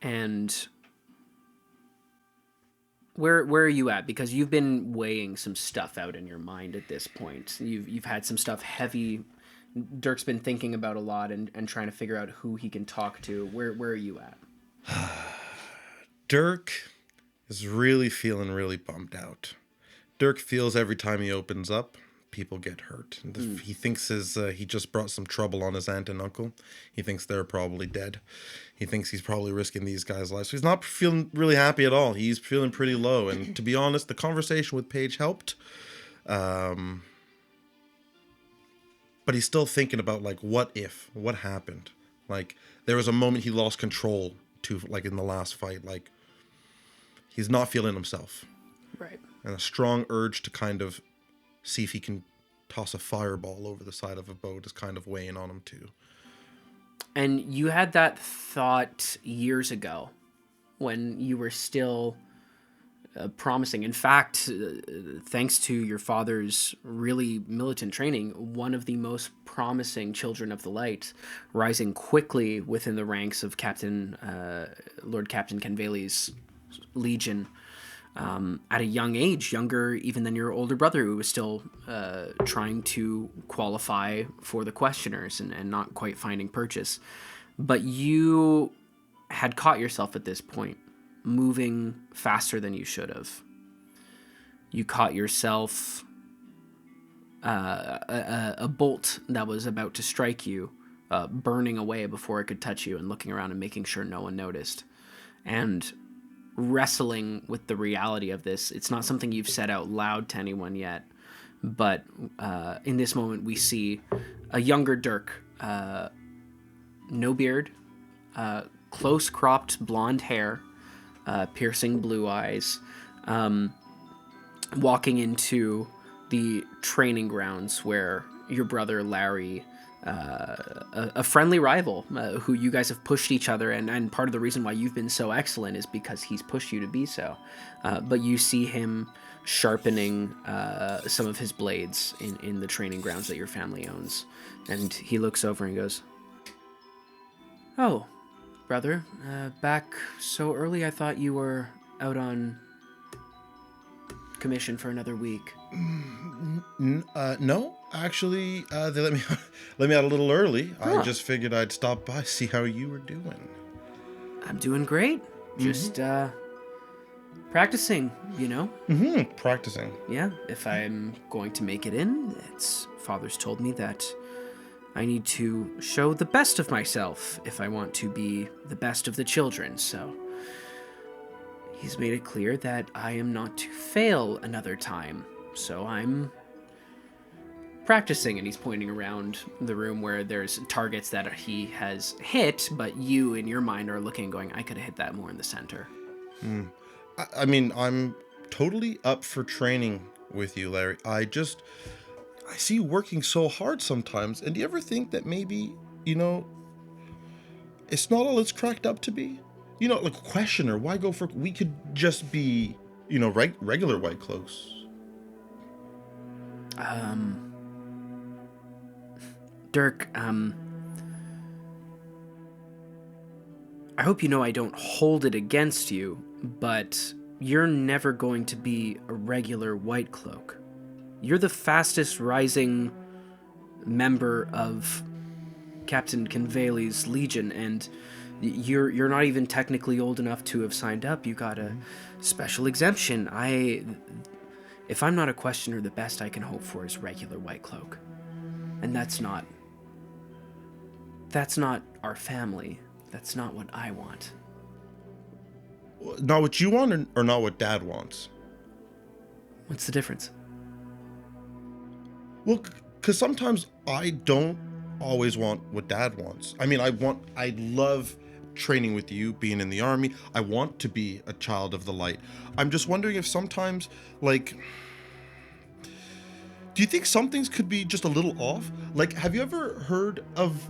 And where are you at? Because you've been weighing some stuff out in your mind at this point. You've had some stuff heavy. Dirk's been thinking about a lot and trying to figure out who he can talk to. Where are you at? Dirk is really feeling really bummed out. Dirk feels every time he opens up, people get hurt. He thinks he just brought some trouble on his aunt and uncle. He thinks they're probably dead. He thinks he's probably risking these guys' lives. So he's not feeling really happy at all. He's feeling pretty low. And to be honest, the conversation with Paige helped. But he's still thinking about, like, what happened? Like, there was a moment he lost control to, like, in the last fight. Like, he's not feeling himself. Right. And a strong urge to kind of see if he can toss a fireball over the side of a boat is kind of weighing on him, too. And you had that thought years ago when you were still promising. In fact, thanks to your father's really militant training, one of the most promising children of the light, rising quickly within the ranks of Lord Captain Kenvali's legion at a young age, younger even than your older brother, who was still trying to qualify for the questioners and not quite finding purchase. But you had caught yourself at this point moving faster than you should have. You caught yourself a bolt that was about to strike you, burning away before it could touch you, and looking around and making sure no one noticed. And wrestling with the reality of this, it's not something you've said out loud to anyone yet, but in this moment we see a younger Dirk, no beard, close cropped blonde hair, piercing blue eyes, walking into the training grounds where your brother Larry, a friendly rival who you guys have pushed each other, and part of the reason why you've been so excellent is because he's pushed you to be so. But you see him sharpening some of his blades in the training grounds that your family owns. And he looks over and goes, "Oh, brother, back so early. I thought you were out on commission for another week." No, actually, they let me out a little early. Huh. I just figured I'd stop by, see how you were doing. I'm doing great. Just practicing, you know? Practicing. Yeah, if I'm going to make it in, Father's told me that I need to show the best of myself if I want to be the best of the children, so he's made it clear that I am not to fail another time. So I'm practicing, and he's pointing around the room where there's targets that he has hit, but you in your mind are looking and going, I could have hit that more in the center. I mean, I'm totally up for training with you, Larry. I see you working so hard sometimes, and do you ever think that maybe, it's not all it's cracked up to be? Like questioner, why go for, we could just be, regular white cloaks. Dirk, I hope you know I don't hold it against you, but you're never going to be a regular white cloak. You're the fastest rising member of Captain Kenvali's Legion, and you're not even technically old enough to have signed up. You got a special exemption. If I'm not a questioner, the best I can hope for is regular white cloak. And that's not That's not our family. That's not what I want. Not what you want or not what Dad wants? What's the difference? Well, because sometimes I don't always want what Dad wants. I mean, I love training with you, being in the army. I want to be a child of the light. I'm just wondering if sometimes, like, do you think some things could be just a little off? Like, have you ever heard of,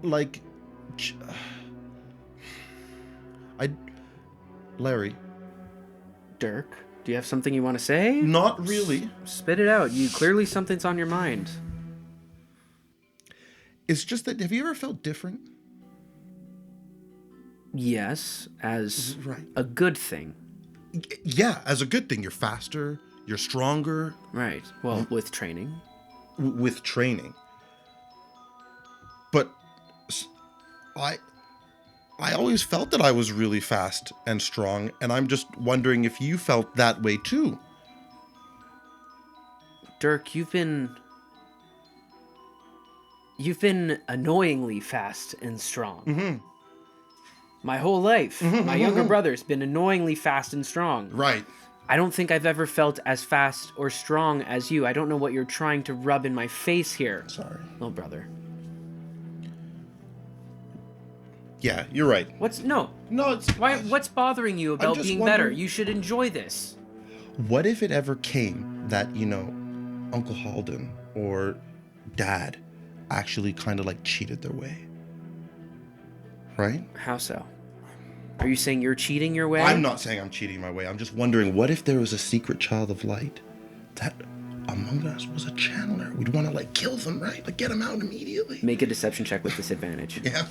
like, Larry? Dirk, do you have something you want to say? Not really. Spit it out. Clearly something's on your mind. It's just that, have you ever felt different? Yes, as Right. a good thing. Yeah, as a good thing. You're faster, you're stronger. Right. Well, with training. With training. But I always felt that I was really fast and strong, and I'm just wondering if you felt that way too. Dirk, you've been annoyingly fast and strong. Mm-hmm. My whole life, my younger brother's been annoyingly fast and strong. Right. I don't think I've ever felt as fast or strong as you. I don't know what you're trying to rub in my face here. Sorry. Little brother. Yeah, you're right. No, what's bothering you about just being better? wondering- You should enjoy this. What if it ever came that, Uncle Halden or Dad actually kind of like cheated their way? Right? How so? Are you saying you're cheating your way? I'm not saying I'm cheating my way. I'm just wondering, what if there was a secret child of light that among us was a channeler? We'd want to like kill them, right? Like get them out immediately. Make a deception check with disadvantage. Yeah.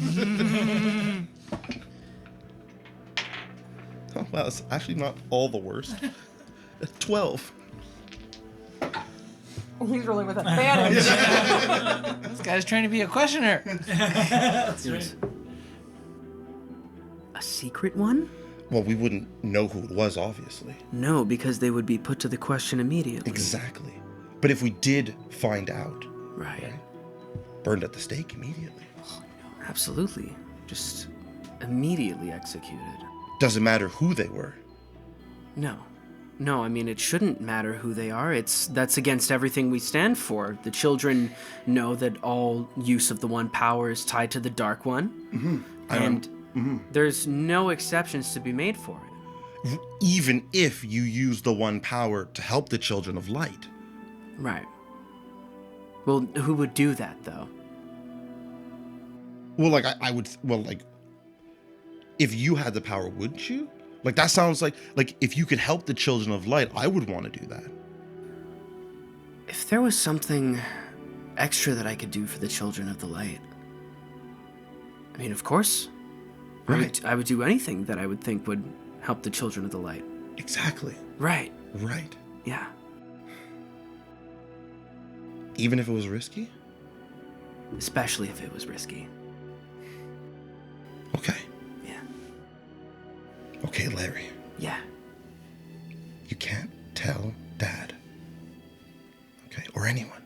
Oh, wow, it's actually not all the worst. 12. He's rolling with advantage. This guy's trying to be a questioner. Yes. A secret one? Well, we wouldn't know who it was, obviously. No, because they would be put to the question immediately. Exactly. But if we did find out, Right. burned at the stake immediately. Absolutely. Just immediately executed. Doesn't matter who they were. No. No, I mean, it shouldn't matter who they are. That's against everything we stand for. The children know that all use of the One Power is tied to the Dark One. Mm-hmm. And there's no exceptions to be made for it. Even if you use the One Power to help the Children of Light. Right. Well, who would do that, though? Well, like, I would, well, like, if you had the power, wouldn't you? Like, that sounds like if you could help the Children of Light, I would want to do that. If there was something extra that I could do for the Children of the Light, I mean, of course. Right. I would do anything that I would think would help the Children of the Light. Exactly. Right. Right. Yeah. Even if it was risky? Especially if it was risky. Okay. Yeah. Okay, Larry. Yeah. You can't tell Dad. Okay, or anyone.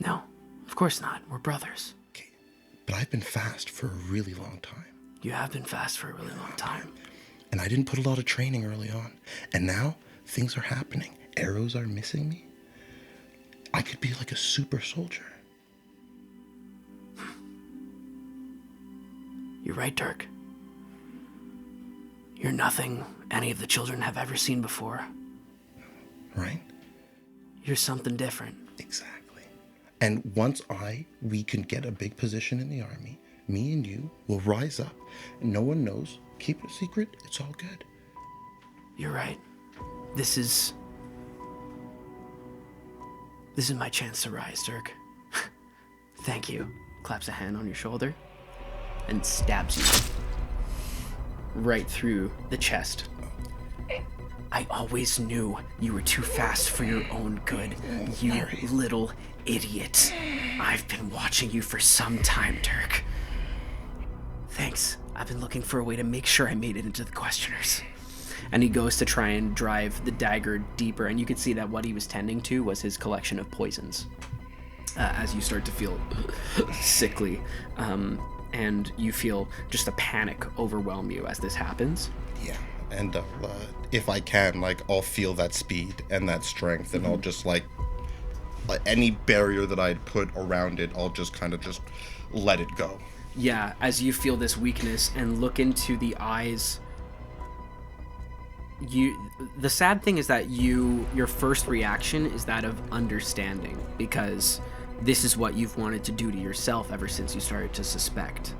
No, of course not. We're brothers. Okay. But I've been fast for a really long time. You have been fast for a really long time. And I didn't put a lot of training early on. And now things are happening. Arrows are missing me. I could be like a super soldier. You're right, Dirk. You're nothing any of the children have ever seen before. Right? You're something different. Exactly. And once we can get a big position in the army, me and you will rise up. And no one knows. Keep it a secret. It's all good. You're right. This is my chance to rise, Dirk. Thank you. Claps a hand on your shoulder and stabs you right through the chest. I always knew you were too fast for your own good, you little idiot. I've been watching you for some time, Dirk. Thanks. I've been looking for a way to make sure I made it into the questioners. And he goes to try and drive the dagger deeper, and you can see that what he was tending to was his collection of poisons. As you start to feel sickly, and you feel just a panic overwhelm you as this happens. Yeah, and if I can, like, I'll feel that speed and that strength, and I'll just, like any barrier that I'd put around it, I'll just kind of just let it go. Yeah, as you feel this weakness and look into the eyes, the sad thing is that your first reaction is that of understanding, because this is what you've wanted to do to yourself ever since you started to suspect.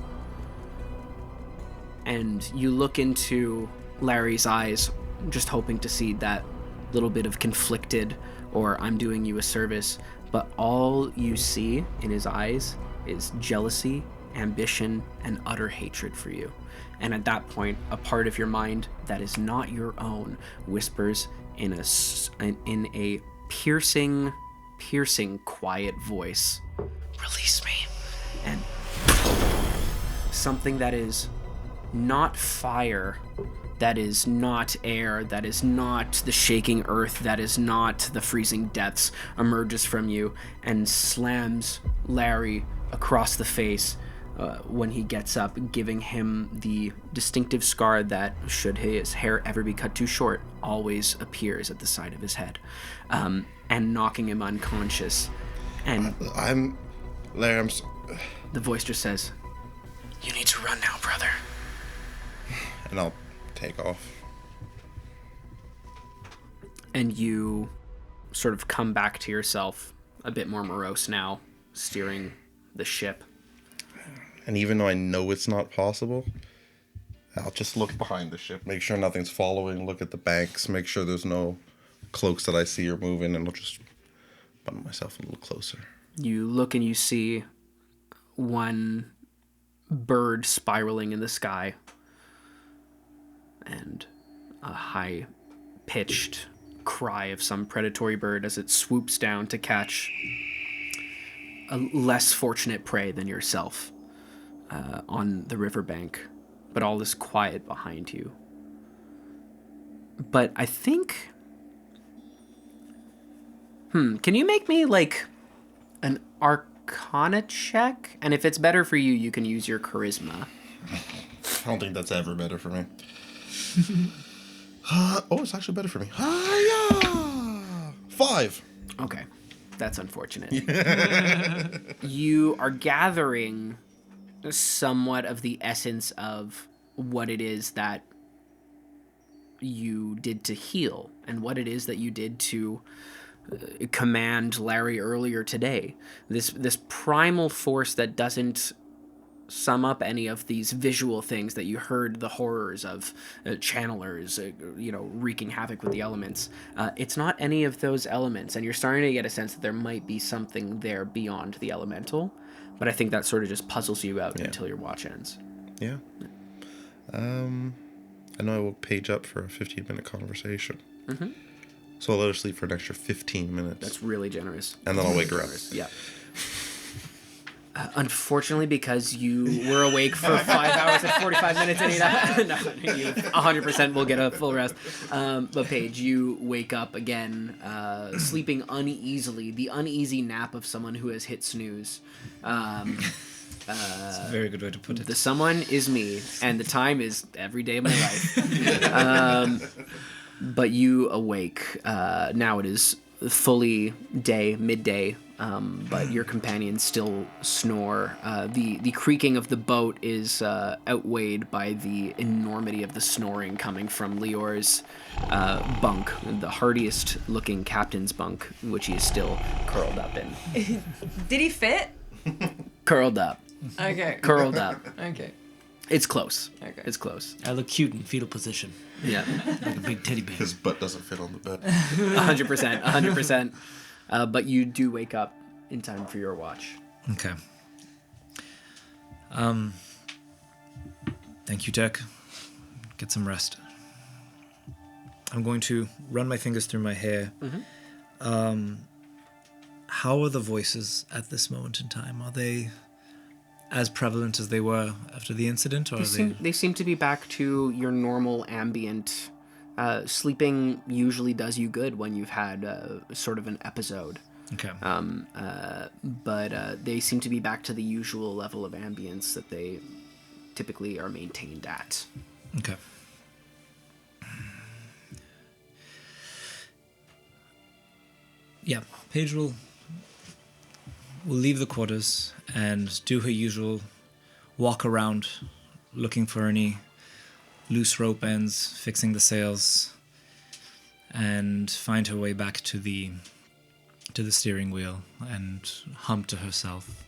And you look into Larry's eyes, just hoping to see that little bit of conflicted, or I'm doing you a service, but all you see in his eyes is jealousy, ambition, and utter hatred for you. And at that point, a part of your mind that is not your own whispers in a piercing, quiet voice, "Release me." And something that is not fire, that is not air, that is not the shaking earth, that is not the freezing depths, emerges from you and slams Larry across the face when he gets up, giving him the distinctive scar that, should his hair ever be cut too short, always appears at the side of his head, and knocking him unconscious. And Larry, the voice just says, "You need to run now, brother." And I'll take off. And you sort of come back to yourself, a bit more morose now, steering the ship. And even though I know it's not possible, I'll just look behind the ship, make sure nothing's following, look at the banks, make sure there's no cloaks that I see are moving, and I'll just bundle myself a little closer. You look and you see one bird spiraling in the sky, and a high-pitched cry of some predatory bird as it swoops down to catch a less fortunate prey than yourself on the riverbank. But all is quiet behind you. But I think... can you make me, like, an Arcana check? And if it's better for you, you can use your Charisma. I don't think that's ever better for me. It's actually better for me. 5. Okay, that's unfortunate. You are gathering somewhat of the essence of what it is that you did to heal, and what it is that you did to command Larry earlier today. This primal force that doesn't sum up any of these visual things that you heard the horrors of channelers, wreaking havoc with the elements. It's not any of those elements, and you're starting to get a sense that there might be something there beyond the elemental, but I think that sort of just puzzles you out until your watch ends. Yeah. I know I will page up for a 15-minute conversation. Mm-hmm. So I'll let her sleep for an extra 15 minutes. That's really generous. And then I'll wake her up. Yeah. Unfortunately, because you were awake for 5 hours and 45 minutes and 8 hours, you 100% will get a full rest. But Paige, you wake up again, sleeping uneasily, the uneasy nap of someone who has hit snooze. That's a very good way to put it. The someone is me, and the time is every day of my life. But you awake. Now it is fully midday. But your companions still snore. The creaking of the boat is outweighed by the enormity of the snoring coming from Lior's bunk, the hardiest looking captain's bunk, which he is still curled up in. Did he fit? Curled up. Okay. Curled up. Okay. It's close. Okay. It's close. I look cute in fetal position, Yeah. like a big teddy bear. His butt doesn't fit on the bed. 100%. 100%. But you do wake up in time for your watch. Okay. Thank you, Tech. Get some rest. I'm going to run my fingers through my hair. Mm-hmm. How are the voices at this moment in time? Are they as prevalent as they were after the incident, or They seem to be back to your normal ambient. Sleeping usually does you good when you've had sort of an episode. Okay. But they seem to be back to the usual level of ambience that they typically are maintained at. Okay. Yeah, Paige will leave the quarters and do her usual walk around, looking for any loose rope ends, fixing the sails, and find her way back to the steering wheel and hum to herself.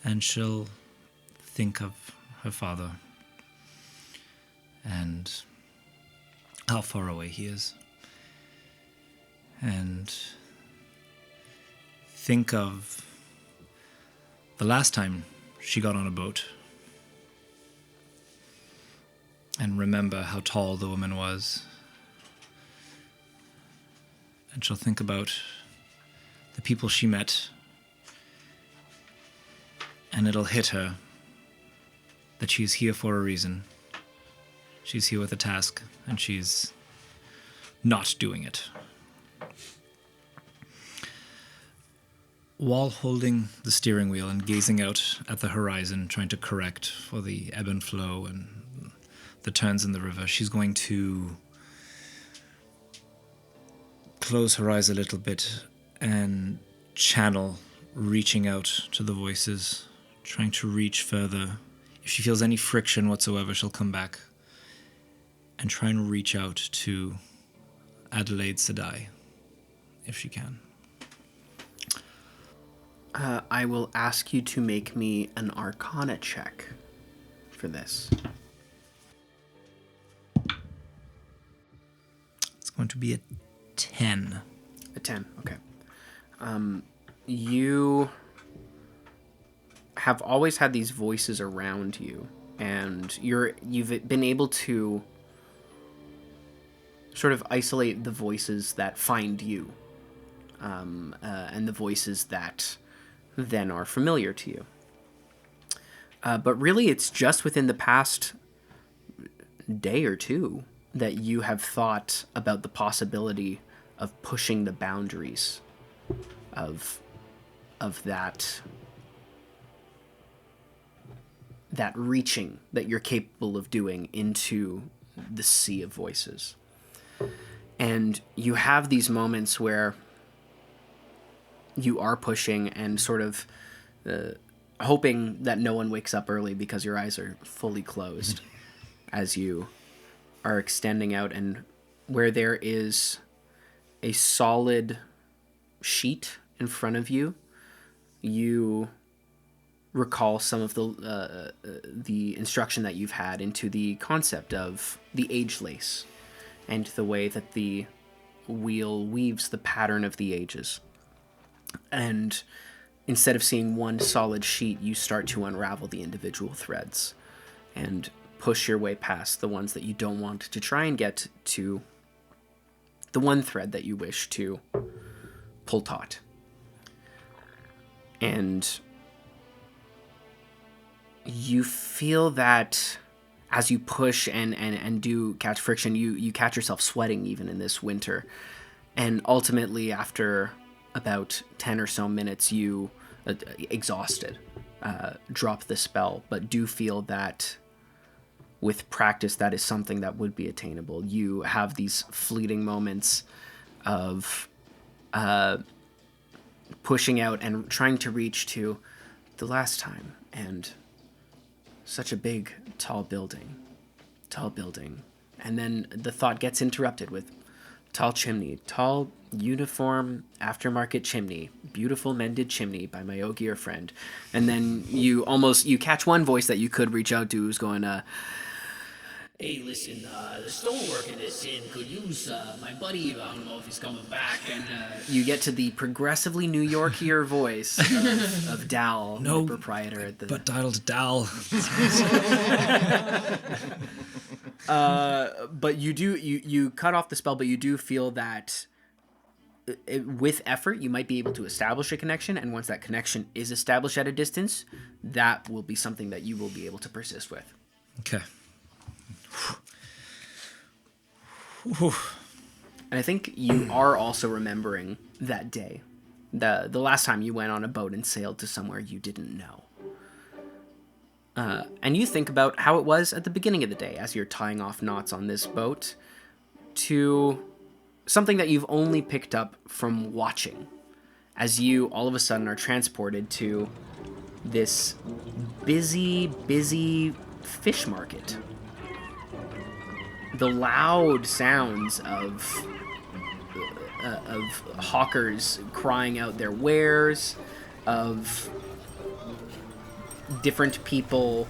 And she'll think of her father and how far away he is. And think of the last time she got on a boat. And remember how tall the woman was. And she'll think about the people she met. And it'll hit her that she's here for a reason. She's here with a task, and she's not doing it. While holding the steering wheel and gazing out at the horizon, trying to correct for the ebb and flow and the turns in the river, she's going to close her eyes a little bit and channel, reaching out to the voices, trying to reach further. If she feels any friction whatsoever, she'll come back and try and reach out to Adelaide Sedai, if she can. I will ask you to make me an Arcana check for this. It's going to be a 10. A 10, okay. You have always had these voices around you, and you've been able to sort of isolate the voices that find you, and the voices that then are familiar to you. But really, it's just within the past day or two that you have thought about the possibility of pushing the boundaries of that reaching that you're capable of doing into the sea of voices. And you have these moments where you are pushing and sort of hoping that no one wakes up early because your eyes are fully closed as you are extending out, and where there is a solid sheet in front of you, you recall some of the instruction that you've had into the concept of the age lace and the way that the wheel weaves the pattern of the ages. And instead of seeing one solid sheet, you start to unravel the individual threads and push your way past the ones that you don't want to try and get to the one thread that you wish to pull taut. And you feel that as you push and do catch friction, you catch yourself sweating even in this winter. And ultimately, after about 10 or so minutes, you, exhausted, drop the spell, but do feel that with practice, that is something that would be attainable. You have these fleeting moments of pushing out and trying to reach to the last time, and such a big, tall building. And then the thought gets interrupted with tall chimney, tall uniform aftermarket chimney, beautiful mended chimney by my ogier friend. And then you catch one voice that you could reach out to who's going, hey, listen, the stonework in this inn could use my buddy. I don't know if he's coming back. And you get to the progressively New Yorkier voice of Dal, the proprietor at the. But dialed Dal. But you cut off the spell, but you do feel that with effort, you might be able to establish a connection. And once that connection is established at a distance, that will be something that you will be able to persist with. Okay. And I think you are also remembering that day, the last time you went on a boat and sailed to somewhere you didn't know. And you think about how it was at the beginning of the day as you're tying off knots on this boat to something that you've only picked up from watching as you all of a sudden are transported to this busy fish market. The loud sounds of hawkers crying out their wares, of different people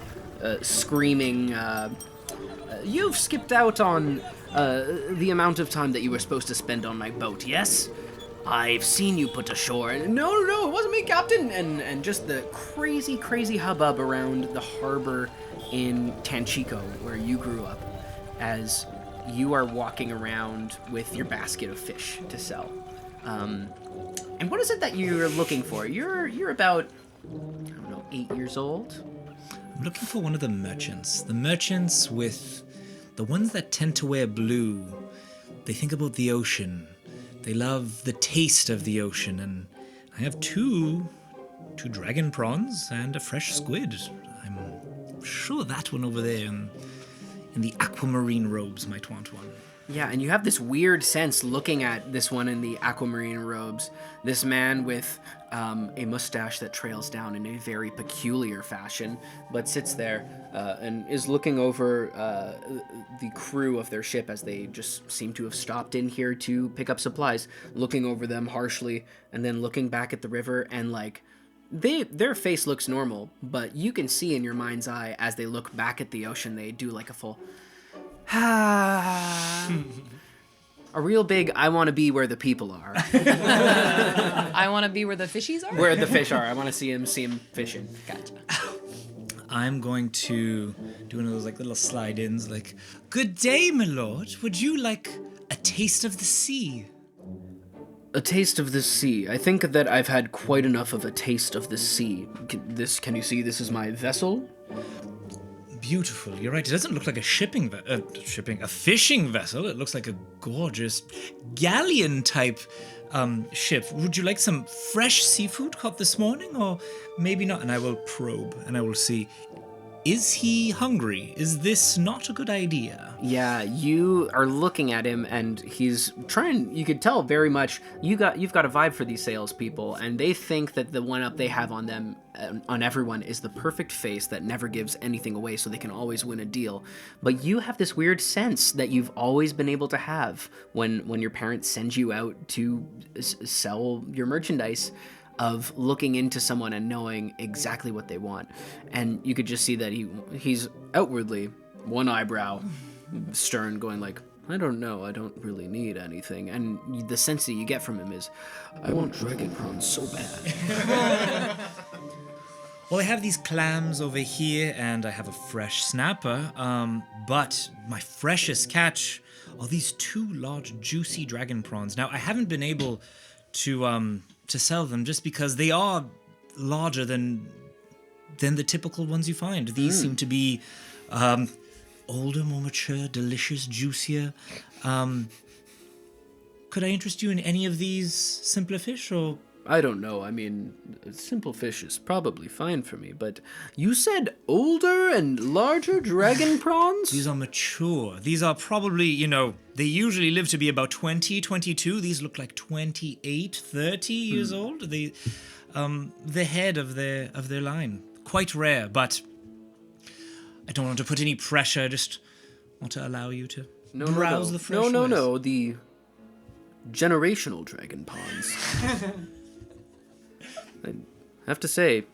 screaming, "You've skipped out on the amount of time that you were supposed to spend on my boat, yes? I've seen you put ashore." And, no, it wasn't me, Captain. And just the crazy hubbub around the harbor in Tanchico, where you grew up, as you are walking around with your basket of fish to sell. And what is it that you're looking for? You're about, 8 years old? I'm looking for one of the merchants. The merchants with the ones that tend to wear blue. They think about the ocean. They love the taste of the ocean. And I have two dragon prawns and a fresh squid. I'm sure that one over there in the aquamarine robes might want one. Yeah, and you have this weird sense looking at this one in the aquamarine robes. This man with a mustache that trails down in a very peculiar fashion, but sits there and is looking over the crew of their ship as they just seem to have stopped in here to pick up supplies, looking over them harshly, and then looking back at the river, and like, their face looks normal, but you can see in your mind's eye as they look back at the ocean, they do like a full a real big I want to be where the people are. I want to be where the fishies are? Where the fish are. I want to see him fishing. Gotcha. I'm going to do one of those like little slide-ins, like, "Good day, my lord. Would you like a taste of the sea?" A taste of the sea. I think that I've had quite enough of a taste of the sea. Can you see this is my vessel? Beautiful. You're right. It doesn't look like a a fishing vessel. It looks like a gorgeous galleon type ship. Would you like some fresh seafood caught this morning, or maybe not? And I will probe and I will see, is he hungry? Is this not a good idea? Yeah, you are looking at him, and he's trying. You could tell very much. You've got a vibe for these salespeople, and they think that the one up they have on them, on everyone, is the perfect face that never gives anything away, so they can always win a deal. But you have this weird sense that you've always been able to have when your parents send you out to sell your merchandise, of looking into someone and knowing exactly what they want. And you could just see that he's outwardly one eyebrow stern, going like, "I don't know, I don't really need anything." And the sense that you get from him is, "I want dragon prawns so bad." Well, I have these clams over here, and I have a fresh snapper, but my freshest catch are these 2 large, juicy dragon prawns. Now, I haven't been able to sell them just because they are larger than the typical ones you find. These seem to be older, more mature, delicious, juicier. Could I interest you in any of these simpler fish, or? I don't know. I mean, simple fish is probably fine for me, but you said older and larger dragon prawns? These are mature. These are probably, they usually live to be about 20, 22. These look like 28, 30 years old. The head of their line. Quite rare, but I don't want to put any pressure. I just want to allow you to browse the fresh wares. No. The generational dragon prawns. I have to say,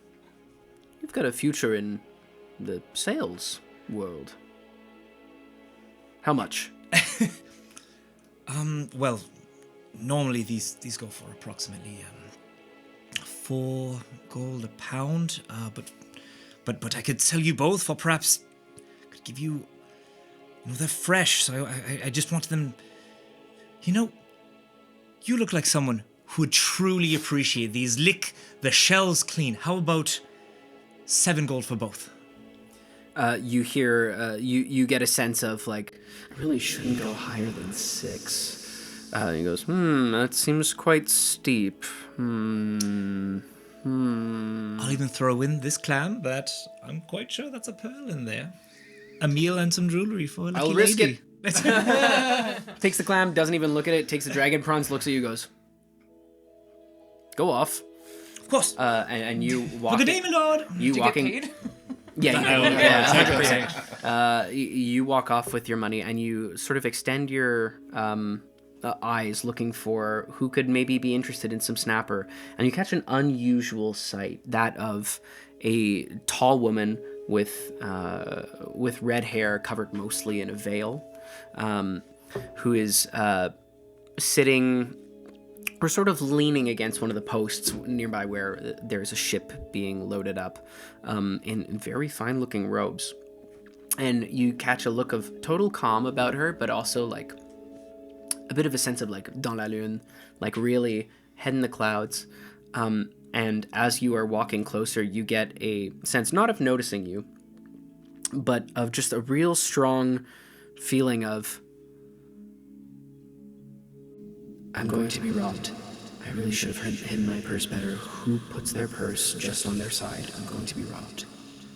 you've got a future in the sales world. How much? Well, normally these go for approximately 4 gold a pound. But I could sell you both for perhaps. Could give you. They're fresh, so I just wanted them. You look like someone who would truly appreciate these. Lick the shells clean. How about 7 gold for both? You hear, you get a sense of like, I really shouldn't go higher than 6. He goes, that seems quite steep. I'll even throw in this clam that I'm quite sure that's a pearl in there. A meal and some jewelry for a lucky I'll risk lady. Takes the clam, doesn't even look at it, takes the dragon prawns, looks at you, goes, go off. Of course. And you walk. Good day, my lord. You walking. Get paid? Yeah, 100%. You walk off with your money, and you sort of extend your eyes, looking for who could maybe be interested in some snapper, and you catch an unusual sight, that of a tall woman with red hair covered mostly in a veil, who is sitting or sort of leaning against one of the posts nearby where there's a ship being loaded up, in very fine-looking robes. And you catch a look of total calm about her, but also like a bit of a sense of like dans la lune, like really head in the clouds. And as you are walking closer, you get a sense not of noticing you, but of just a real strong feeling of, I'm going to be robbed. I really should have hidden my purse better. Who puts their purse just on their side? I'm going to be robbed.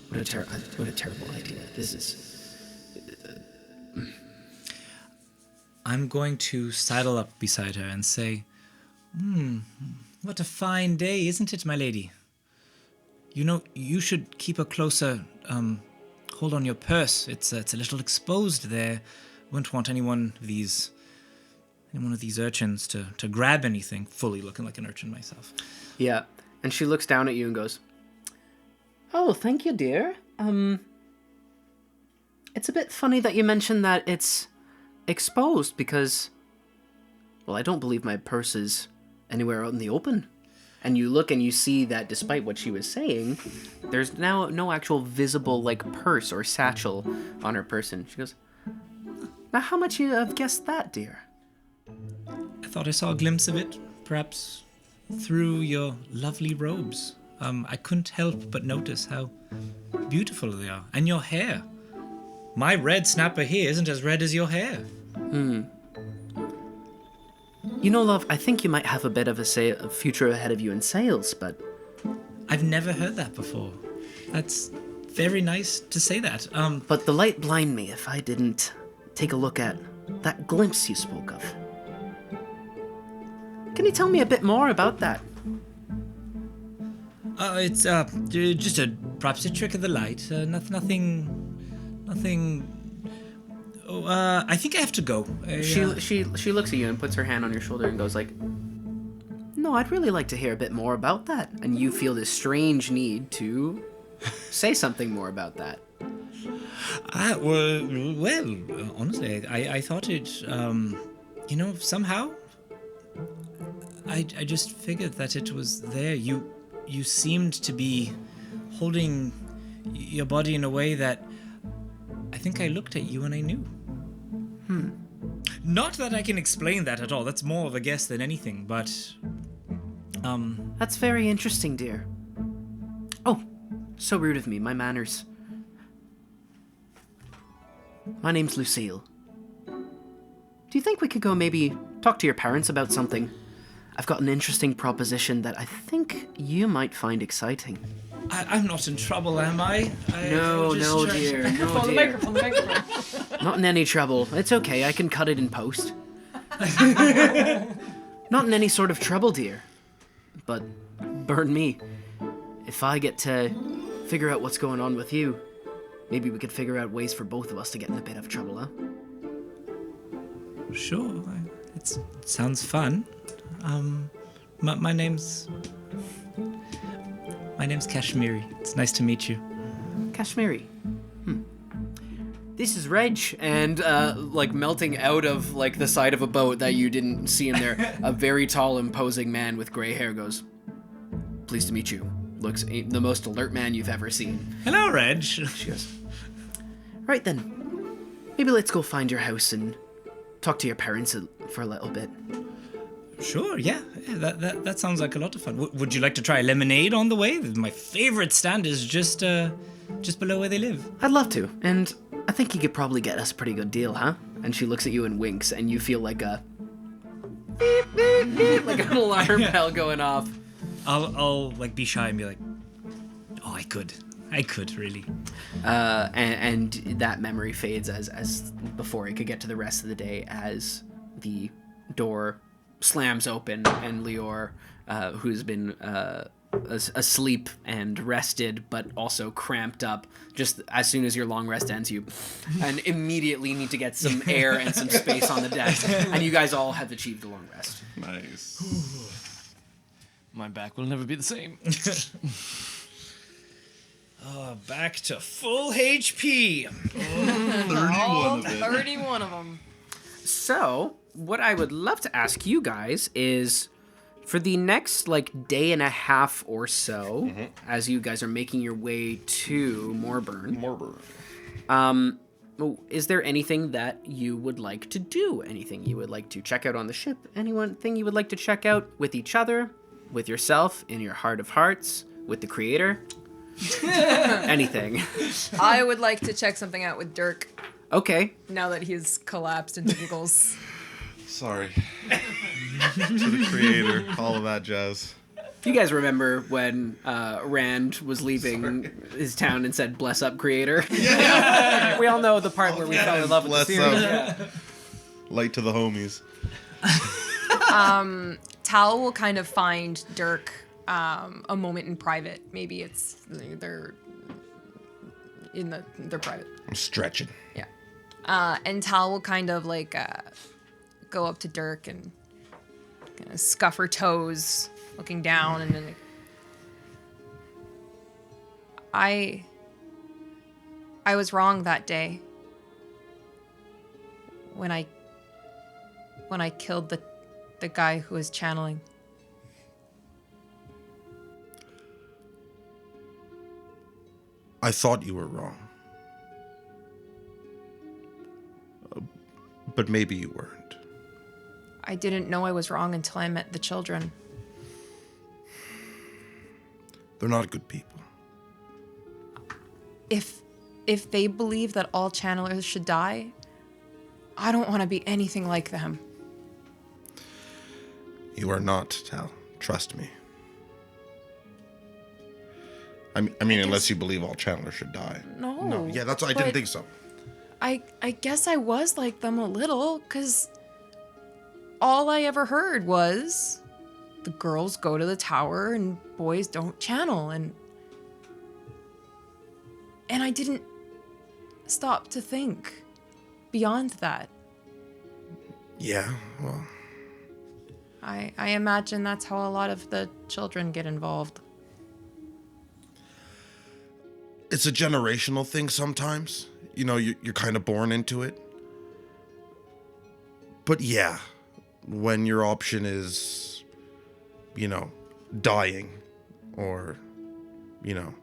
What a terrible idea. This is... I'm going to sidle up beside her and say, what a fine day, isn't it, my lady? You know, you should keep a closer hold on your purse. It's a little exposed there. Wouldn't want any one of these urchins to grab anything, fully looking like an urchin myself. Yeah, and she looks down at you and goes, oh, thank you, dear. It's a bit funny that you mentioned that it's exposed because, well, I don't believe my purse is anywhere out in the open. And you look and you see that despite what she was saying, there's now no actual visible, like, purse or satchel on her person. She goes, now how much you have guessed that, dear? I thought I saw a glimpse of it, perhaps through your lovely robes. I couldn't help but notice how beautiful they are. And your hair. My red snapper here isn't as red as your hair. You know, love, I think you might have a bit of a future ahead of you in sales, but... I've never heard that before. That's very nice to say that. But the light blind me if I didn't take a look at that glimpse you spoke of. Can you tell me a bit more about that? It's just perhaps a trick of the light. Nothing. Oh, I think I have to go. She looks at you and puts her hand on your shoulder and goes like, no, I'd really like to hear a bit more about that. And you feel this strange need to say something more about that. Well, honestly, I thought it, somehow, I just figured that it was there. You seemed to be holding your body in a way that I think I looked at you and I knew. Not that I can explain that at all. That's more of a guess than anything, but... That's very interesting, dear. Oh, so rude of me. My manners. My name's Lucille. Do you think we could go maybe talk to your parents about something? I've got an interesting proposition that I think you might find exciting. I'm not in trouble, am I? No, dear. No, The dear. microphone. Not in any trouble. It's okay. I can cut it in post. Not in any sort of trouble, dear. But burn me. If I get to figure out what's going on with you, maybe we could figure out ways for both of us to get in a bit of trouble, huh? Sure. It sounds fun. My name's Kashmiri. It's nice to meet you. Kashmiri. This is Reg, and melting out of the side of a boat that you didn't see him there, a very tall, imposing man with gray hair goes, pleased to meet you. Looks the most alert man you've ever seen. Hello, Reg. She goes, right then, maybe let's go find your house and talk to your parents for a little bit. Sure, yeah. That sounds like a lot of fun. Would you like to try lemonade on the way? My favorite stand is just just below where they live. I'd love to, and I think you could probably get us a pretty good deal, huh? And she looks at you and winks, and you feel like a beep, beep, beep, like an alarm bell going off. I'll like be shy and be like, oh, I could really. And that memory fades as before it could get to the rest of the day, as the door slams open and Lior, who's been asleep and rested but also cramped up, just as soon as your long rest ends, you and immediately need to get some air and some space on the deck, and you guys all have achieved a long rest. Nice. My back will never be the same. Back to full HP. 31 of it. 31 of them. So, what I would love to ask you guys is, for the next day and a half or so, as you guys are making your way to Morburn, is there anything that you would like to do? Anything you would like to check out on the ship? Anything you would like to check out with each other, with yourself, in your heart of hearts, with the creator? Anything. I would like to check something out with Dirk Okay. now that he's collapsed into giggles. Sorry. To the creator, all of that jazz. You guys remember when Rand was leaving his town and said, "Bless up, creator"? Yeah. We all know the part where we fell in love with the Bless series. up. Yeah. Light to the homies. Tal will kind of find Dirk a moment in private. Maybe it's they're private. I'm stretching. Yeah. And Tal will kind of go up to Dirk and kind of scuff her toes, looking down, and then I was wrong that day when I killed the guy who was channeling. I thought you were wrong. But maybe you weren't. I didn't know I was wrong until I met the children. They're not good people. If they believe that all channelers should die, I don't want to be anything like them. You are not, Tal. Trust me. I mean, unless you believe all channelers should die. No. Yeah, that's. I didn't but think so. I guess I was like them a little, because all I ever heard was the girls go to the tower and boys don't channel, and I didn't stop to think beyond that. Yeah, well, I imagine that's how a lot of the children get involved. it's a generational thing sometimes. You know, you're kind of born into it. But yeah, when your option is, you know, dying or, you know,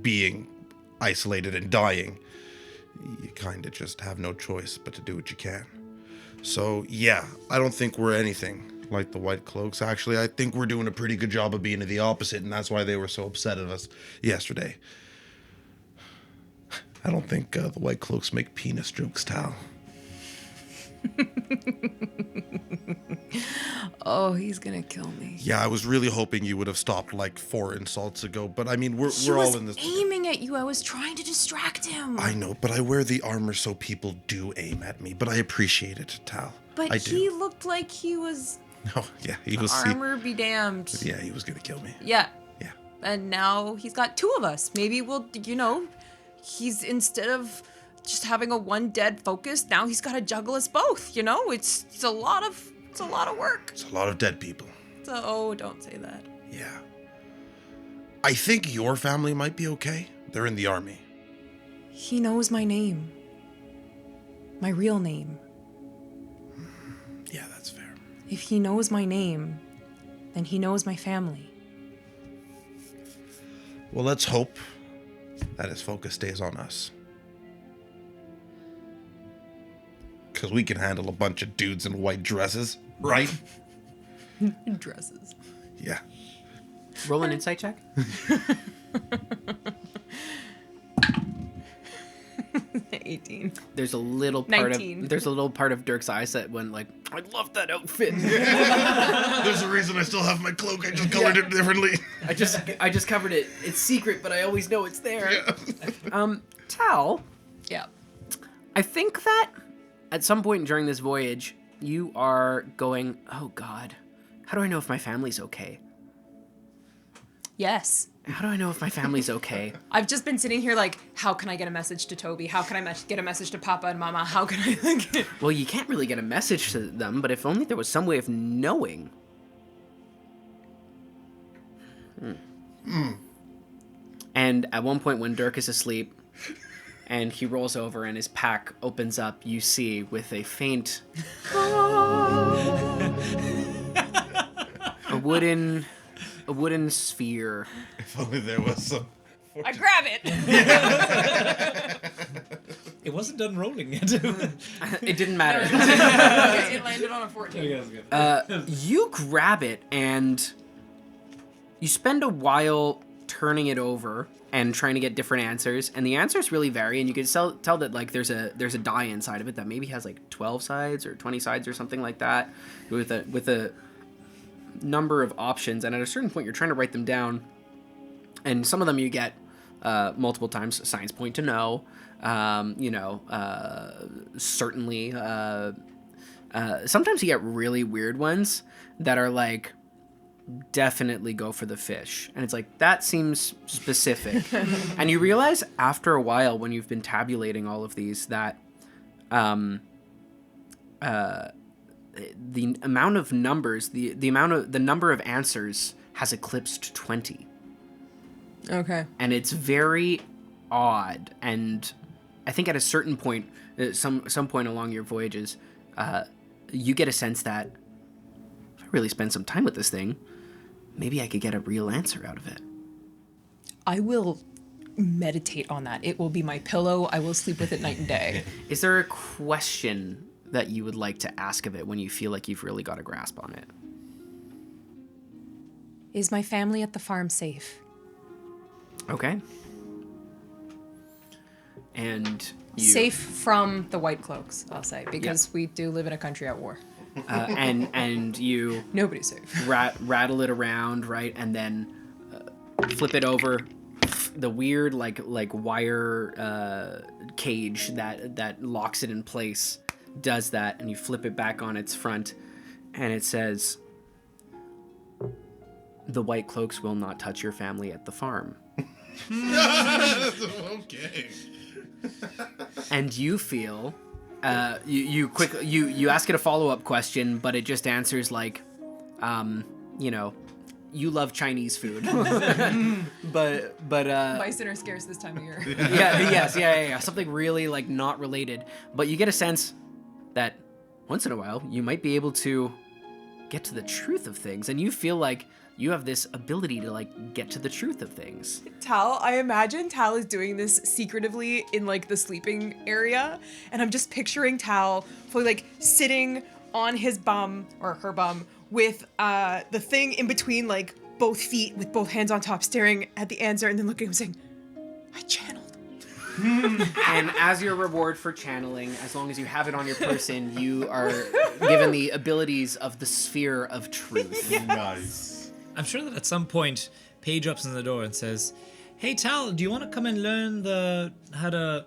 being isolated and dying, you kind of just have no choice but to do what you can. So yeah, I don't think we're anything like the White Cloaks. Actually, I think we're doing a pretty good job of being the opposite, and that's why they were so upset at us yesterday. I don't think the White Cloaks make penis jokes, Tal. Oh, he's gonna kill me. Yeah, I was really hoping you would have stopped like 4 insults ago, but I mean, we're He all was in this. aiming at you. I was trying to distract him. I know, but I wear the armor so people do aim at me, but I appreciate it, Tal. But I he do. looked like he was Oh, yeah, he was. armor be damned. Yeah, he was gonna kill me. Yeah. Yeah. And now he's got 2 of us. Maybe we'll, you know, he's instead of just having a one dead focus, now he's got to juggle us both. You know, it's a lot of work. It's a lot of dead people. So, oh, don't say that. Yeah. I think your family might be okay. They're in the army. He knows my name. My real name. Yeah, that's fair. If he knows my name, then he knows my family. Well, let's hope that his focus stays on us. Because we can handle a bunch of dudes in white dresses, right? Dresses. Yeah. Roll an insight check. 18. There's a little part 19. of Dirk's eyes that went like, I love that outfit. There's a reason I still have my cloak. I just colored it differently. I just covered it. It's secret, but I always know it's there. Yeah. Tal, Yeah. I think that at some point during this voyage, you are going, oh God, how do I know if my family's okay? Yes. How do I know if my family's okay? I've just been sitting here like, how can I get a message to Toby? How can I get a message to Papa and Mama? How can I like... Well, you can't really get a message to them, but if only there was some way of knowing. And at one point when Dirk is asleep and he rolls over and his pack opens up, you see with a faint a wooden sphere. If only there was some. I grab it. It wasn't done rolling yet. It didn't matter. It landed on a 14. You grab it and you spend a while turning it over and trying to get different answers, and the answers really vary, and you can tell that like there's a die inside of it that maybe has like 12 sides or 20 sides or something like that, with a number of options, and at a certain point you're trying to write them down, and some of them you get multiple times. Science point to no, certainly. Sometimes you get really weird ones that are like, definitely go for the fish, and it's like, that seems specific. And you realize after a while when you've been tabulating all of these that the amount of numbers, the number of answers has eclipsed 20. Okay. And it's very odd, and I think at a certain point, some point along your voyages, you get a sense that if I really spend some time with this thing, maybe I could get a real answer out of it. I will meditate on that. It will be my pillow. I will sleep with it night and day. Is there a question that you would like to ask of it when you feel like you've really got a grasp on it? Is my family at the farm safe? Okay. And you... Safe from the white cloaks, I'll say, because we do live in a country at war. And you Nobody's safe. rattle it around, right, and then flip it over. The weird like wire cage that locks it in place does that, and you flip it back on its front, and it says, "The white cloaks will not touch your family at the farm." Okay. And you feel, you ask it a follow-up question, but it just answers like, you love Chinese food, but Bison are scarce this time of year. yeah, something really like not related. But you get a sense that once in a while you might be able to get to the truth of things, and you feel like you have this ability to like get to the truth of things. Tal, I imagine Tal is doing this secretively in like the sleeping area, and I'm just picturing Tal fully like sitting on his bum or her bum with the thing in between like both feet with both hands on top, staring at the answer, and then looking at him saying, "I channeled." And as your reward for channeling, as long as you have it on your person, you are given the abilities of the sphere of truth. Nice. I'm sure that at some point, Paige opens the door and says, "Hey Tal, do you want to come and learn how to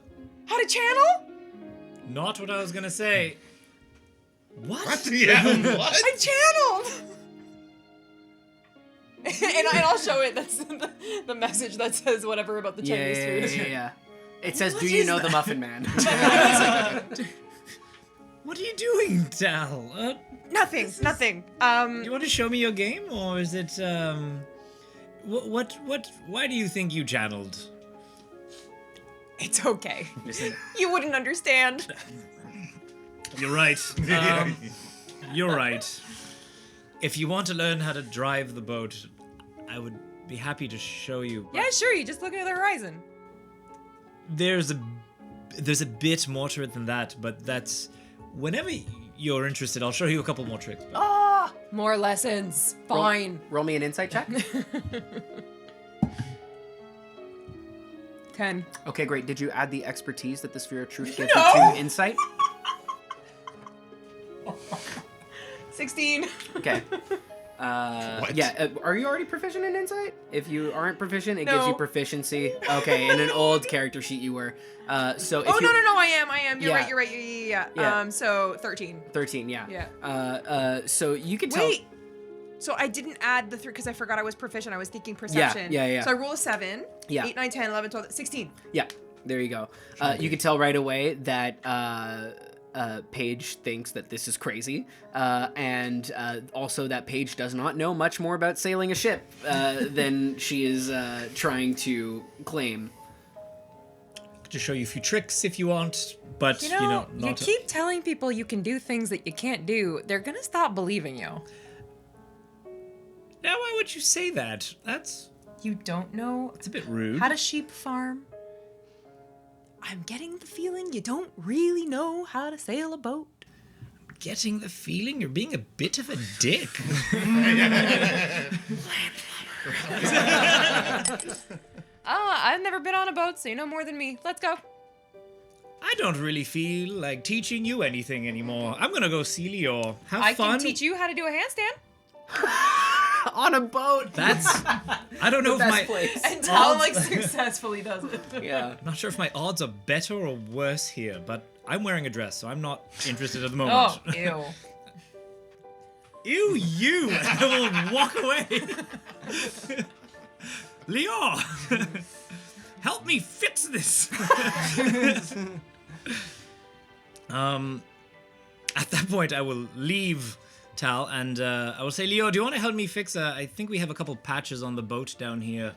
channel? Not what I was gonna say. What? Yeah, what? I channeled. and I'll show it. That's the message that says whatever about the Chinese food. Yeah. It says, "Do you know the Muffin Man?" What are you doing, Tal? Nothing. Do you want to show me your game, or is it what? Why do you think you channeled? It's okay. You wouldn't understand. You're right. You're right. If you want to learn how to drive the boat, I would be happy to show you. Yeah, sure. You just look at the horizon. There's a bit more to it than that, but that's whenever you're interested, I'll show you a couple more tricks. Ah, more lessons. Fine. Roll me an insight check. 10. 10. Okay, great. Did you add the expertise that the Sphere of Truth gives you to insight? 16. Okay. Yeah, are you already proficient in insight? If you aren't proficient, it gives you No. proficiency. Okay, in an old character sheet you were. So if Oh, you, no, I am. You're Yeah. right, you're right. Yeah. Yeah. So 13. 13, yeah. Yeah. So you could tell. Wait. So I didn't add the 3 because I forgot I was proficient. I was thinking perception. yeah. So I roll a 7. Yeah. 8, 9, 10, 11, 12, 16. Yeah, there you go. You can tell right away that Paige thinks that this is crazy, and also that Paige does not know much more about sailing a ship than she is trying to claim. To show you a few tricks if you want, but You know, you not. keep telling people you can do things that you can't do. They're going to stop believing you. Now, why would you say that? That's You don't know a bit rude. how to sheep farm. I'm getting the feeling you don't really know how to sail a boat. Getting the feeling you're being a bit of a dick. I've never been on a boat, so you know more than me. Let's go. I don't really feel like teaching you anything anymore. I'm gonna go see Leo. Have I fun. can teach you how to do a handstand. On a boat. That's. I don't know if Best my. place. And Tal like successfully does it. Yeah. Not sure if my odds are better or worse here, but I'm wearing a dress, so I'm not interested at the Oh, moment. ew. Ew, you! I will walk away. Leo, help me fix this. At that point, I will leave Tal and I will say, Leo, do you want to help me fix? I think we have a couple patches on the boat down here.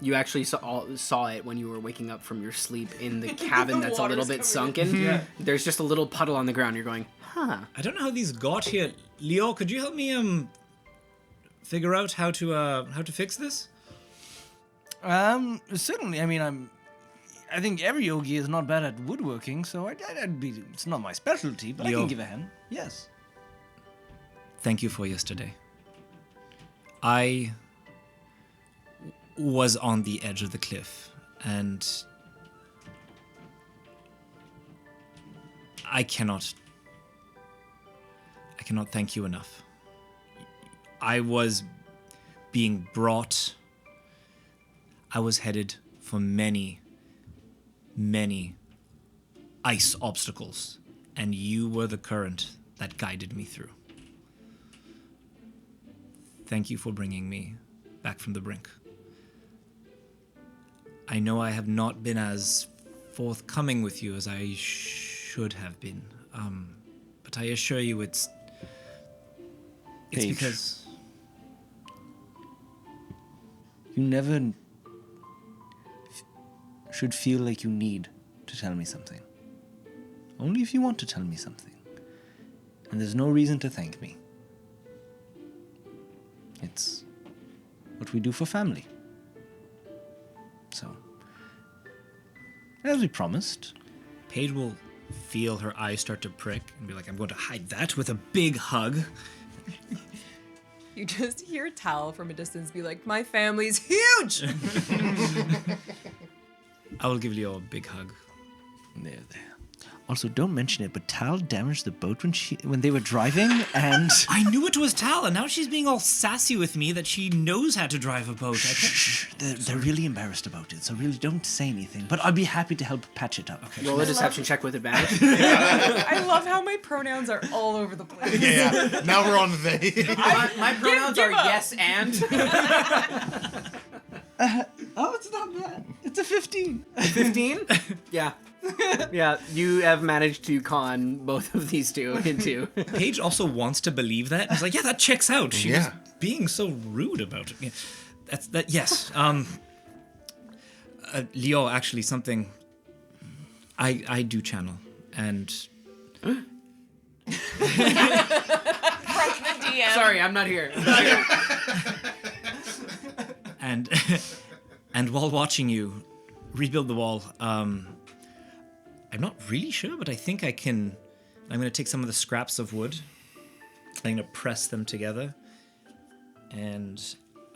You actually saw it when you were waking up from your sleep in the cabin that's a little water's bit coming sunken. Yeah. There's just a little puddle on the ground. You're going, huh. I don't know how these got here. Leo, could you help me figure out how to fix this? Certainly. I mean, I think every yogi is not bad at woodworking, so I'd be. It's not my specialty, but I Yo. can give a hand. Yes. Thank you for yesterday. I was on the edge of the cliff, and I cannot thank you enough. I was being brought. I was headed for many, many ice obstacles, and you were the current that guided me through. Thank you for bringing me back from the brink. I know I have not been as forthcoming with you as I should have been, but I assure you it's Paige. because You never should feel like you need to tell me something. Only if you want to tell me something. And there's no reason to thank me. It's what we do for family. So, as we promised, Paige will feel her eyes start to prick and be like, I'm going to hide that with a big hug. You just hear Tal from a distance be like, my family's huge! I will give Leo a big hug. there. Also, don't mention it, but Tal damaged the boat when they were driving, and I knew it was Tal, and now she's being all sassy with me that she knows how to drive a boat. they're really embarrassed about it. So really, don't say anything. But I'd be happy to help patch it up. Okay. Roll a deception check with advantage. I love how my pronouns are all over the place. Yeah. Now we're on they. My pronouns give are up. yes and. Oh, it's not bad. It's a 15. 15? Yeah. Yeah, you have managed to con both of these two into. Paige also wants to believe that. It's like, yeah, that checks out. She was Yeah. being so rude about it. Yeah. That's that. Yes. Leo, actually, something I do channel, and From the DM. Sorry, I'm not here. and and while watching you rebuild the wall, I'm not really sure, but I think I can. I'm going to take some of the scraps of wood. I'm going to press them together, and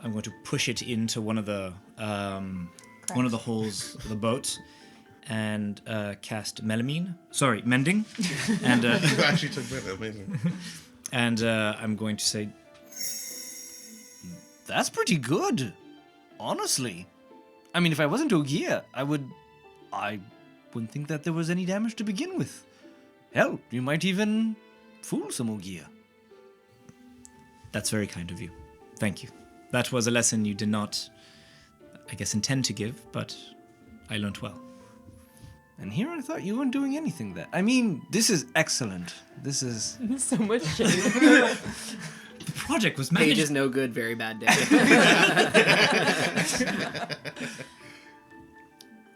I'm going to push it into one of the one of the holes of the boat and cast mending. And You actually took that. Amazing. and I'm going to say, That's pretty good, honestly. I mean, if I wasn't Ogier, I wouldn't think that there was any damage to begin with. Hell, you might even fool some Ogier. that's very kind of you. Thank you. That was a lesson you did not, I guess, intend to give, but I learnt well. And here I thought you weren't doing anything there. I mean, this is excellent. This is... So much shade. The project was Page managed. is no good, very bad day.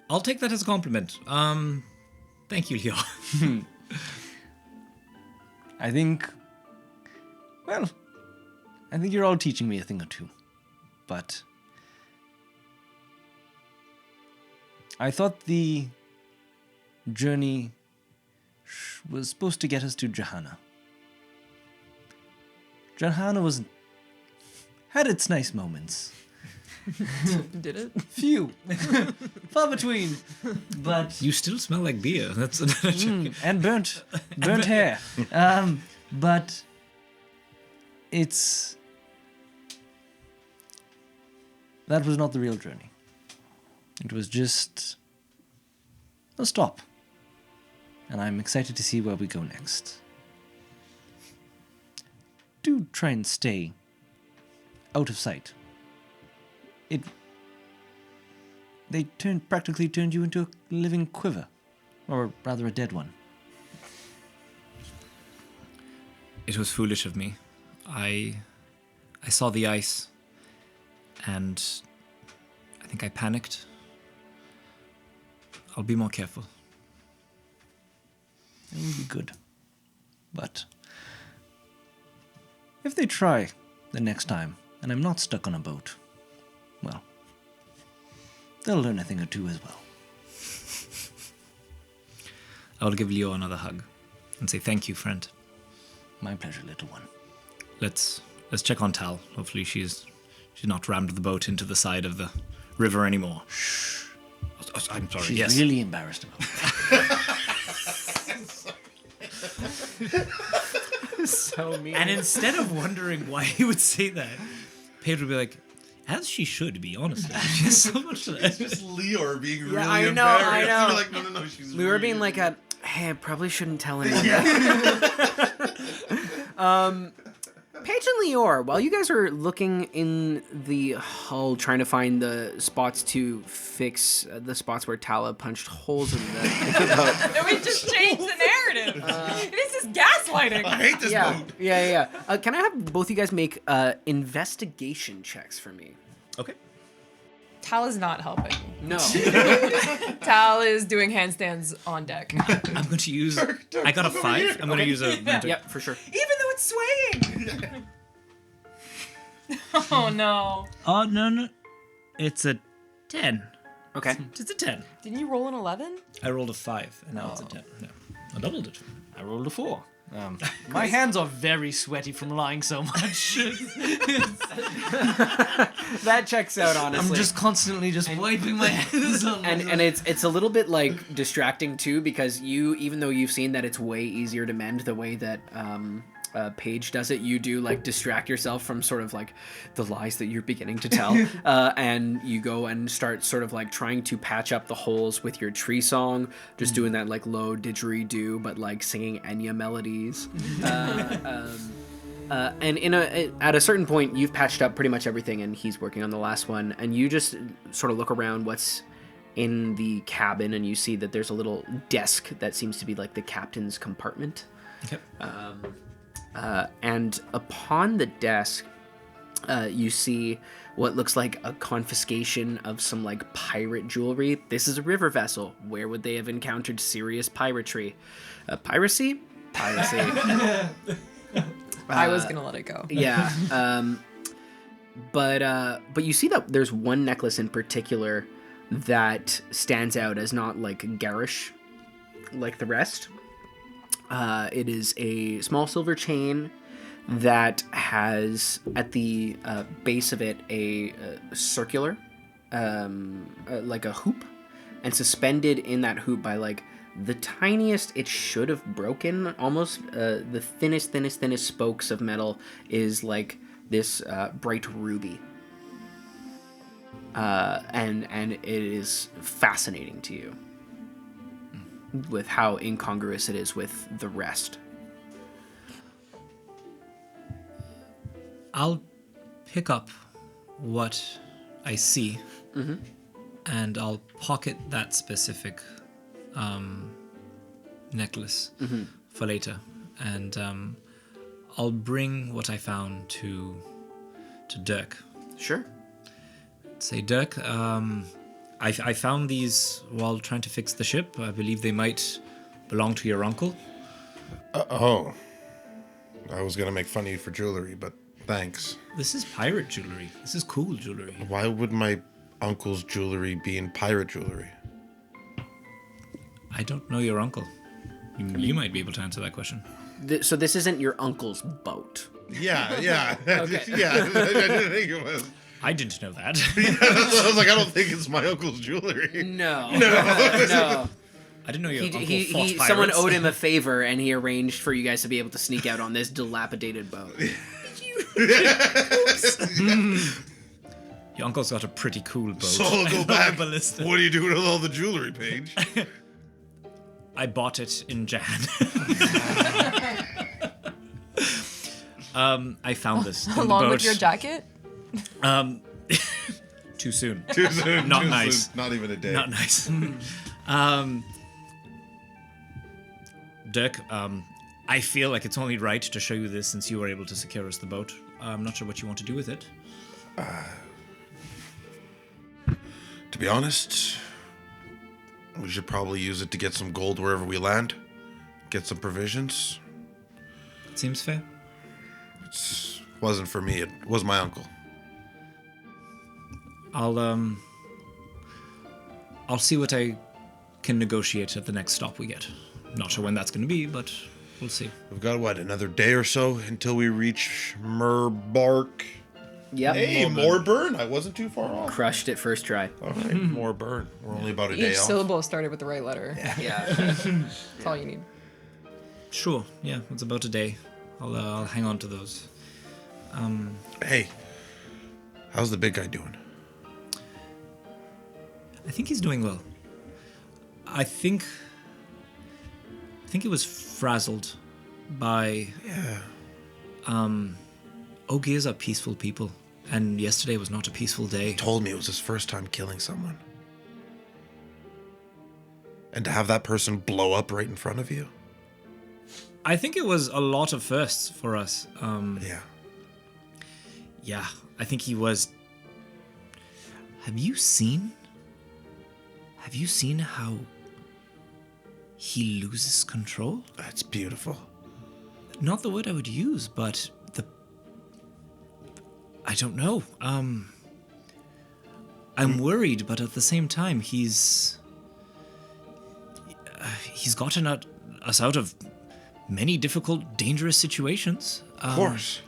I'll take that as a compliment. Thank you, Leo. I think you're all teaching me a thing or two. But I thought the journey was supposed to get us to Jehannah. Jehannah had its nice moments. Did it? Few. Far between. But You still smell like beer. That's and burnt hair. But that was not the real journey. It was just a stop. And I'm excited to see where we go next. Do try and stay out of sight. They practically turned you into a living quiver. Or rather a dead one. It was foolish of me. I saw the ice, and I think I panicked. I'll be more careful. It would be good. But if they try the next time, and I'm not stuck on a boat, well, they'll learn a thing or two as well. I'll give Leo another hug and say thank you, friend. My pleasure, little one. Let's check on Tal. Hopefully she's not rammed the boat into the side of the river anymore. Shh. Oh, I'm sorry. She's yes. really embarrassed about it. So mean. And instead of wondering why he would say that, Pedro would be like, as she should be, honestly. She has so much to It's just Leor being really I know, embarrassed. I know. You're like, no, she's We were being really- like hey, I probably shouldn't tell anyone. Paige and Lior, while you guys are looking in the hull, trying to find the spots to fix the spots where Tala punched holes in the boat. No, we just changed the narrative. This is gaslighting. I hate this boat. Yeah. Can I have both you guys make investigation checks for me? Okay. Tal is not helping. No. Tal is doing handstands on deck. I'm going to use... I got a 5. I'm going to use a... Yep, for sure. Even though it's swaying. Oh no. Oh, no. It's a 10. Okay. It's a 10. Didn't you roll an 11? I rolled a 5, and now it's a 10. No. I doubled it. I rolled a 4. My hands are very sweaty from lying so much. That checks out, honestly. I'm just constantly wiping my hands on and it's a little bit like distracting too, because you, even though you've seen that it's way easier to mend the way that Paige does it, you do like distract yourself from sort of like the lies that you're beginning to tell, and you go and start sort of like trying to patch up the holes with your tree song, just doing that like low didgeridoo, but like singing Enya melodies. And at a certain point, you've patched up pretty much everything, and he's working on the last one. And you just sort of look around what's in the cabin, and you see that there's a little desk that seems to be like the captain's compartment. Okay. And upon the desk, you see what looks like a confiscation of some like pirate jewelry. This is a river vessel. Where would they have encountered serious piracy? Piracy. I was gonna let it go. Yeah. But you see that there's one necklace in particular that stands out as not like garish like the rest. It is a small silver chain that has at the base of it a circular like a hoop, and suspended in that hoop by like the tiniest, it should have broken almost, the thinnest spokes of metal is like this bright ruby. And it is fascinating to you with how incongruous it is with the rest. I'll pick up what I see, and I'll pocket that specific necklace for later, and I'll bring what I found to Dirk. Sure. Say, Dirk, I found these while trying to fix the ship. I believe they might belong to your uncle. Oh. I was going to make fun of you for jewelry, but thanks. This is pirate jewelry. This is cool jewelry. Why would my uncle's jewelry be in pirate jewelry? I don't know your uncle. You might be able to answer that question. So this isn't your uncle's boat. Yeah. Okay. Yeah, I didn't think it was. I didn't know that. I was like, I don't think it's my uncle's jewelry. No. I didn't know your uncle fought pirates. Someone owed him a favor, and he arranged for you guys to be able to sneak out on this dilapidated boat. Your uncle's got a pretty cool boat. So I'll go back. Ballistic. What are you doing with all the jewelry, Paige? I bought it in Jehannah. I found this in the Along boat. with your jacket? Too soon. Too soon. Not too nice. Soon. Not even a day. Not nice. Dirk, I feel like it's only right to show you this since you were able to secure us the boat. I'm not sure what you want to do with it. To be honest, we should probably use it to get some gold wherever we land. Get some provisions. Seems fair. It wasn't for me. It was my uncle. I'll see what I can negotiate at the next stop we get. Not sure when that's going to be, but we'll see. We've got, what, another day or so until we reach Murbark? Yep. Hey, more burn. I wasn't too far off. Crushed it first try. All right, more burn. We're only about a day Each off. syllable started with the right letter. Yeah. That's all you need. Sure, yeah, it's about a day. I'll hang on to those. Hey, how's the big guy doing? I think he's doing well. I think he was frazzled by... Yeah. Ogiers are peaceful people, and yesterday was not a peaceful day. He told me it was his first time killing someone. And to have that person blow up right in front of you? I think it was a lot of firsts for us. Yeah. Yeah, I think he was... Have you seen how he loses control? That's beautiful. Not the word I would use, but I don't know. I'm worried, but at the same time, he's gotten us out of many difficult, dangerous situations. Of course.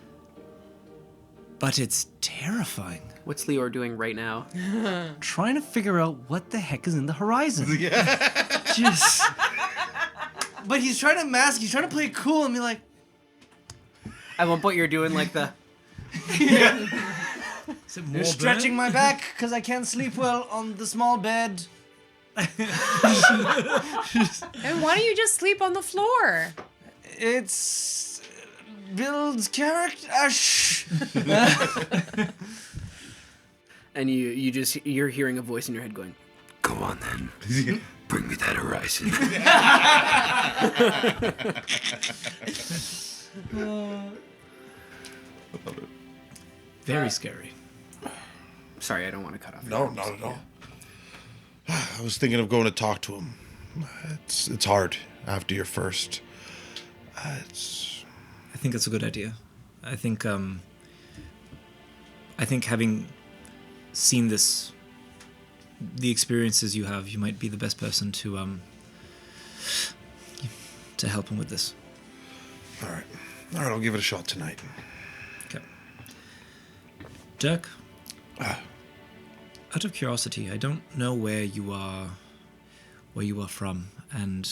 But it's terrifying. What's Leor doing right now? Trying to figure out what the heck is in the horizon. Just. But he's trying to mask. He's trying to play it cool and be like. At one point, you're doing like the. Is it more You're stretching my back because I can't sleep well on the small bed. And why don't you just sleep on the floor? It's builds character. Shh. And you're hearing a voice in your head going, Go on then. Bring me that horizon. Very scary. sorry, I don't want to cut off. No, not at all. I was thinking of going to talk to him. It's hard after your first. I think it's a good idea. I think having seen this, the experiences you have, you might be the best person to help him with this. All right, I'll give it a shot tonight. Okay. Dirk, Out of curiosity, I don't know where you are from, and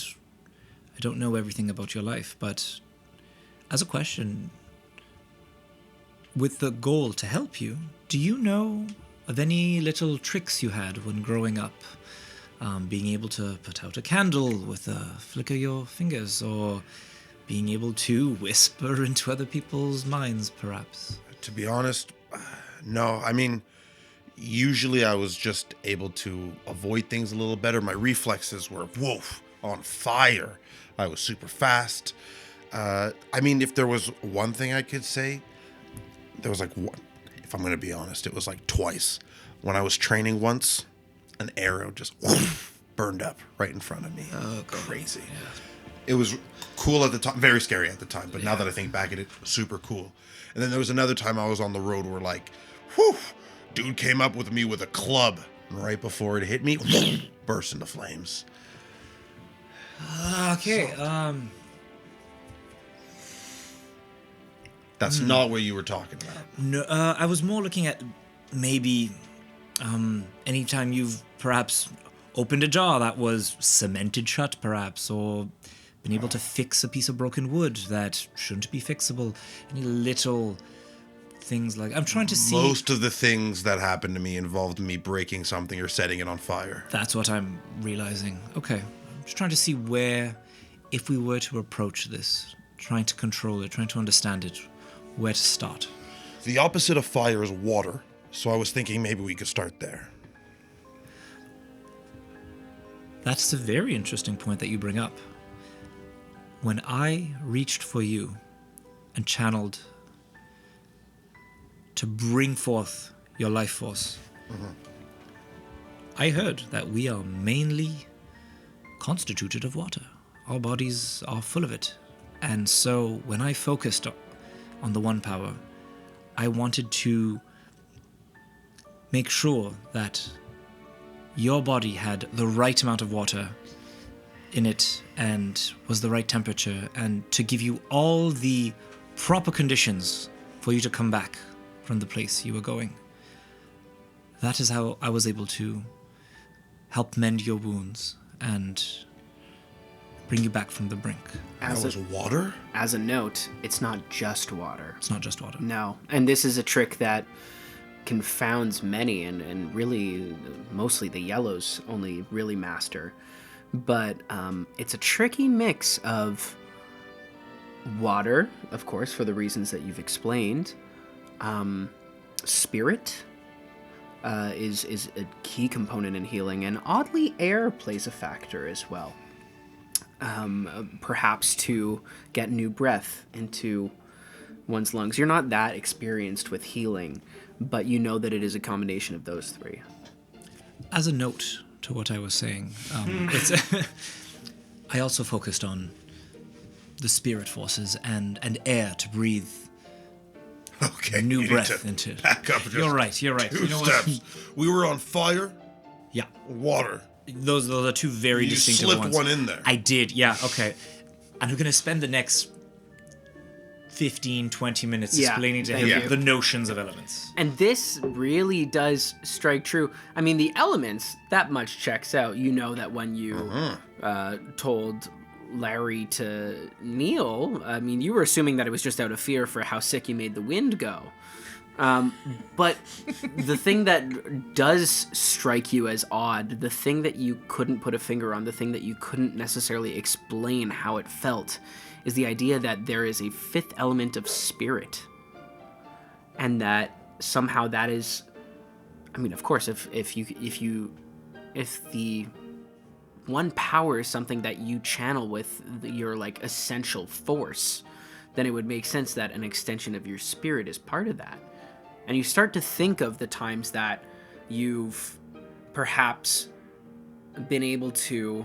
I don't know everything about your life, but as a question, with the goal to help you, do you know of any little tricks you had when growing up? Being able to put out a candle with a flick of your fingers, or being able to whisper into other people's minds, perhaps? To be honest, no. I mean, usually I was just able to avoid things a little better. My reflexes were, on fire. I was super fast. I mean, if there was one thing I could say, there was like one. If I'm going to be honest, it was like twice. When I was training once, an arrow just burned up right in front of me. Oh, crazy. Yeah. It was cool at the time, very scary at the time, but now that I think back at it, super cool. And then there was another time I was on the road where like, dude came up with me with a club, and right before it hit me, burst into flames. Okay, That's not what you were talking about. No, I was more looking at maybe anytime you've perhaps opened a jar that was cemented shut, perhaps, or been able to fix a piece of broken wood that shouldn't be fixable. Any little things like... I'm trying to see... Most of the things that happened to me involved me breaking something or setting it on fire. That's what I'm realizing. Okay. I'm just trying to see where, if we were to approach this, trying to control it, trying to understand it, where to start. The opposite of fire is water, so I was thinking maybe we could start there. That's a very interesting point that you bring up. When I reached for you and channeled to bring forth your life force, I heard that we are mainly constituted of water. Our bodies are full of it. And so when I focused on the one power, I wanted to make sure that your body had the right amount of water in it and was the right temperature, and to give you all the proper conditions for you to come back from the place you were going. That is how I was able to help mend your wounds and bring you back from the brink. That was water? As a note, it's not just water. It's not just water. No. And this is a trick that confounds many, and really mostly the yellows only really master. But it's a tricky mix of water, of course, for the reasons that you've explained. Spirit is a key component in healing, and oddly, air plays a factor as well. Perhaps to get new breath into one's lungs. You're not that experienced with healing, but you know that it is a combination of those three. As a note to what I was saying, I also focused on the spirit forces and air to breathe new breath into. Back up just You're right. You know steps. We were on fire, Yeah. water. Those are two very You distinctive slipped ones. one in there. I did, yeah, okay. And we're going to spend the next 15, 20 minutes Yeah, explaining to thank him you. the notions of elements. And this really does strike true. I mean, the elements, that much checks out. You know that when you told Larry to kneel, I mean, you were assuming that it was just out of fear for how sick you made the wind go. But the thing that does strike you as odd, the thing that you couldn't put a finger on, the thing that you couldn't necessarily explain how it felt, is the idea that there is a fifth element of spirit. And that somehow that is, I mean, of course, if the one power is something that you channel with your like essential force, then it would make sense that an extension of your spirit is part of that. And you start to think of the times that you've perhaps been able to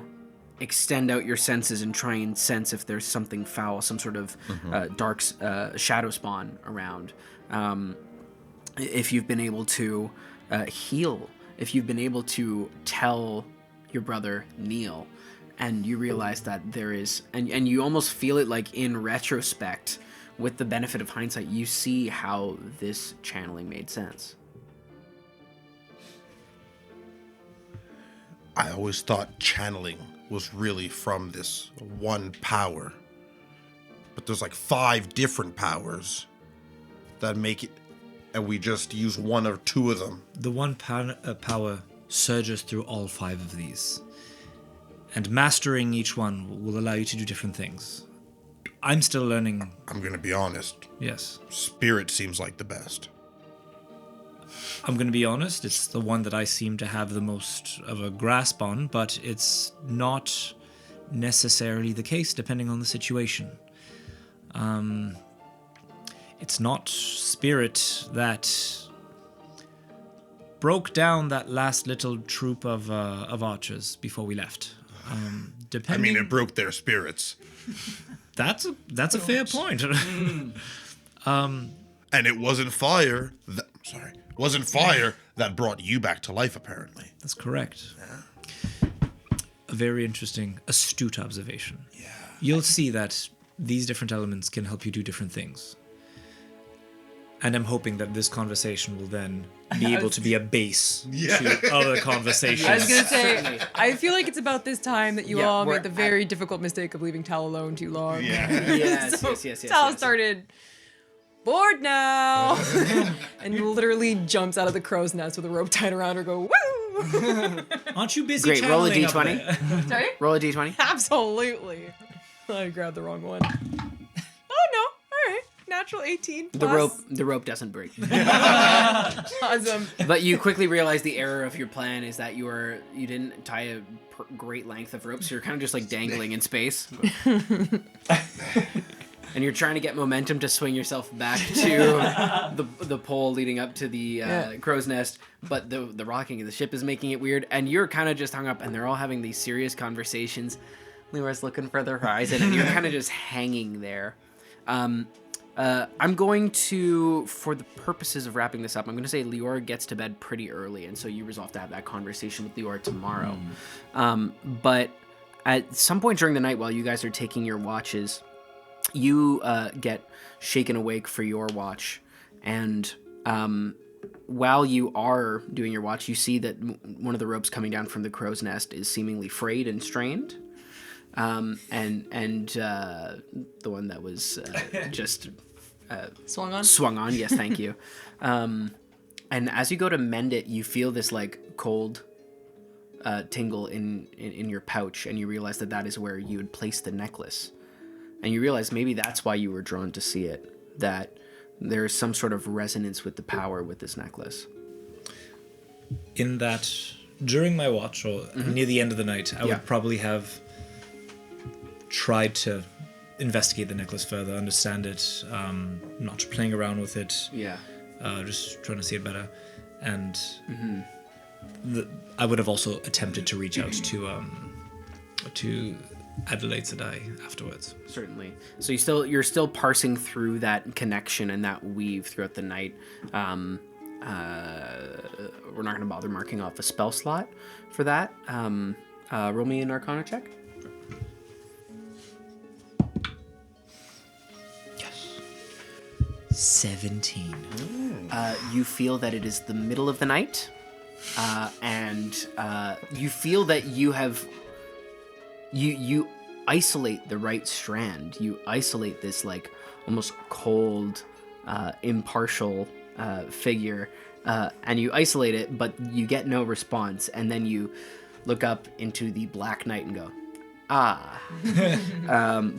extend out your senses and try and sense if there's something foul, some sort of dark shadow spawn around. If you've been able to heal, if you've been able to tell your brother kneel, and you realize that there is, and you almost feel it like in retrospect, with the benefit of hindsight, you see how this channeling made sense. I always thought channeling was really from this one power. But there's like 5 different powers that make it, and we just use 1 or 2 of them. The one power surges through all 5 of these. And mastering each one will allow you to do different things. I'm still learning. I'm gonna be honest. Yes. Spirit seems like the best. I'm going to be honest, it's the one that I seem to have the most of a grasp on, but it's not necessarily the case depending on the situation. It's not spirit that broke down that last little troop of archers before we left. Depending, it broke their spirits. That's a fair point. And it wasn't fire. Wasn't fire that brought you back to life, apparently. That's correct. A very interesting, astute observation. Yeah. You'll see that these different elements can help you do different things. And I'm hoping that this conversation will then be able to be a base to other conversations. I was gonna say, I feel like it's about this time that you all made the very difficult mistake of leaving Tal alone too long. Yeah. Yes. Tal started bored now, and literally jumps out of the crow's nest with a rope tied around her. Go woo! Aren't you busy? Great. Roll a channeling up d20. there? Sorry. Roll a d20. Absolutely. I grabbed the wrong one. Oh no! All right, natural 18. The rope doesn't break. Awesome. But you quickly realize the error of your plan is that you didn't tie a great length of rope, so you're kind of just like dangling in space. And you're trying to get momentum to swing yourself back to the pole leading up to the crow's nest, but the rocking of the ship is making it weird, and you're kind of just hung up, and they're all having these serious conversations. Leroy's looking for the horizon, and you're kind of just hanging there. I'm going to, for the purposes of wrapping this up, I'm going to say Lior gets to bed pretty early, and so you resolve to have that conversation with Lior tomorrow. But at some point during the night while you guys are taking your watches, you get shaken awake for your watch, and while you are doing your watch, you see that one of the ropes coming down from the crow's nest is seemingly frayed and strained. And the one that was just swung on. Yes, thank you. And as you go to mend it, you feel this like cold tingle in your pouch, and you realize that is where you had placed the necklace. And you realize maybe that's why you were drawn to see it, that there's some sort of resonance with the power with this necklace. In that, during my watch, or near the end of the night, I would probably have tried to investigate the necklace further, understand it, not playing around with it. Yeah. Just trying to see it better. And I would have also attempted to reach out to Adelaide Sedai afterwards. Certainly. So you're still parsing through that connection and that weave throughout the night. We're not going to bother marking off a spell slot for that. Roll me an Arcana check. Yes. 17. You feel that it is the middle of the night, and you feel that you have... You isolate the right strand. You isolate this like almost cold, impartial figure, and you isolate it, but you get no response. And then you look up into the black night and go,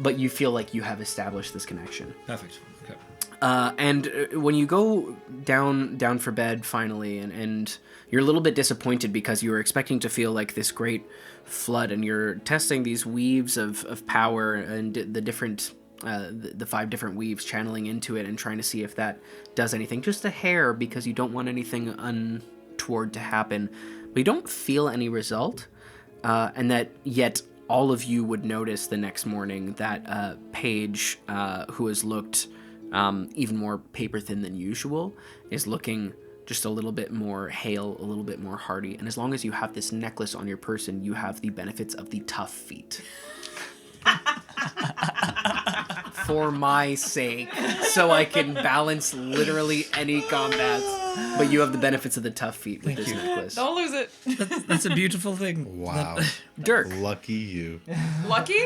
but you feel like you have established this connection. Perfect. Okay. And when you go down for bed finally, and you're a little bit disappointed because you were expecting to feel like this great flood, and you're testing these weaves of power and the different the 5 different weaves, channeling into it and trying to see if that does anything, just a hair, because you don't want anything untoward to happen, but you don't feel any result, and that yet all of you would notice the next morning that Paige, who has looked even more paper thin than usual, is looking just a little bit more hale, a little bit more hardy. And as long as you have this necklace on your person, you have the benefits of the tough feat. For my sake, so I can balance literally any combats. But you have the benefits of the tough feet with this necklace. Don't lose it. That's a beautiful thing. Wow. Dirk, Lucky you. Lucky?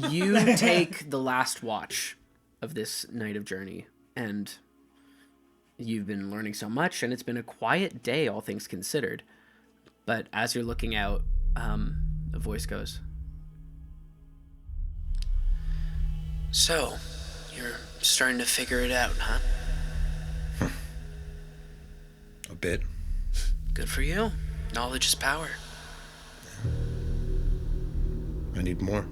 you take the last watch of this night of journey, and you've been learning so much, and it's been a quiet day, all things considered. But as you're looking out, a voice goes, "So, you're starting to figure it out, huh? A bit. Good for you. Knowledge is power." I need more.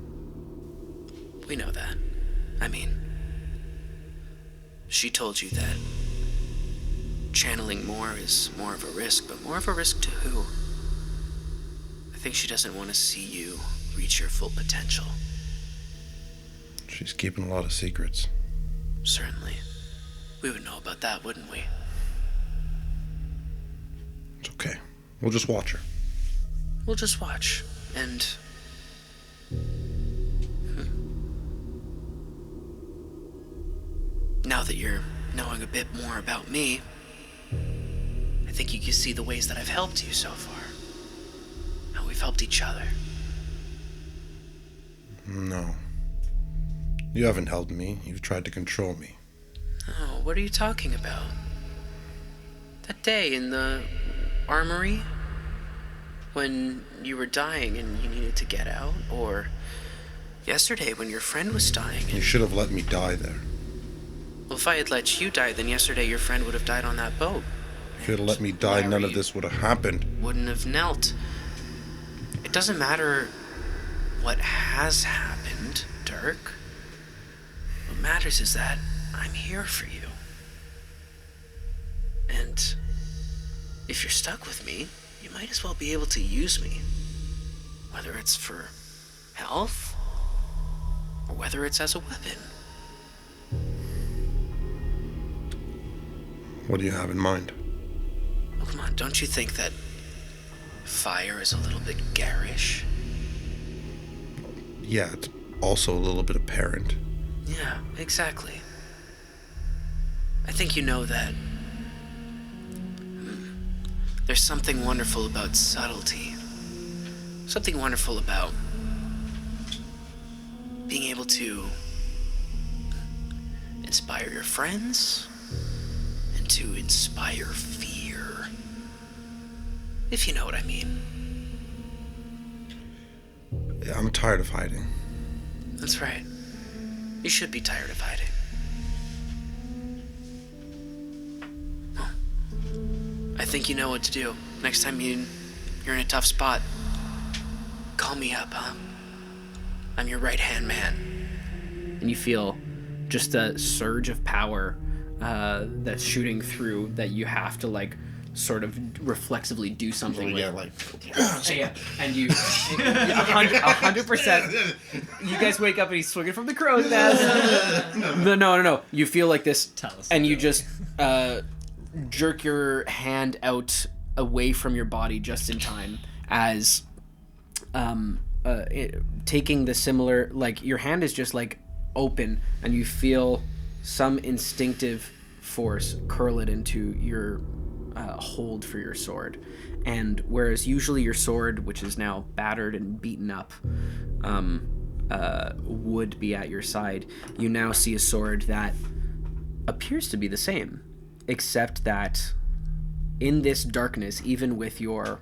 We know that. I mean, she told you that channeling more is more of a risk, but more of a risk to who? I think she doesn't want to see you reach your full potential. She's keeping a lot of secrets. Certainly. We would know about that, wouldn't we? It's okay. We'll just watch her. We'll just watch, and... Now that you're knowing a bit more about me, I think you can see the ways that I've helped you so far. How we've helped each other. No. You haven't helped me. You've tried to control me. Oh, what are you talking about? That day in the armory? When you were dying and you needed to get out? Or yesterday when your friend was dying You and... should have let me die there. Well, if I had let you die, then yesterday your friend would have died on that boat. If you had let me die, none of this would have happened. Wouldn't have knelt. It doesn't matter what has happened, Dirk. What matters is that I'm here for you. And if you're stuck with me, you might as well be able to use me. Whether it's for health, or whether it's as a weapon. What do you have in mind? Oh, come on, don't you think that fire is a little bit garish? Yeah, it's also a little bit apparent. Yeah, exactly. I think you know that there's something wonderful about subtlety. Something wonderful about being able to inspire your friends and to inspire fear. If you know what I mean. I'm tired of hiding. That's right. You should be tired of hiding. Well, I think you know what to do. Next time you're in a tough spot, call me up, huh? I'm your right-hand man. And you feel just a surge of power that's shooting through that you have to, like, sort of reflexively do something with. Yeah, and you 100%. You guys wake up and he's swinging from the crow's nest. No. You feel like this, and you just jerk your hand out away from your body just in time as taking the similar, like, your hand is just like open, and you feel some instinctive force curl it into your hold for your sword. And whereas usually your sword, which is now battered and beaten up, would be at your side, you now see a sword that appears to be the same, except that in this darkness, even with your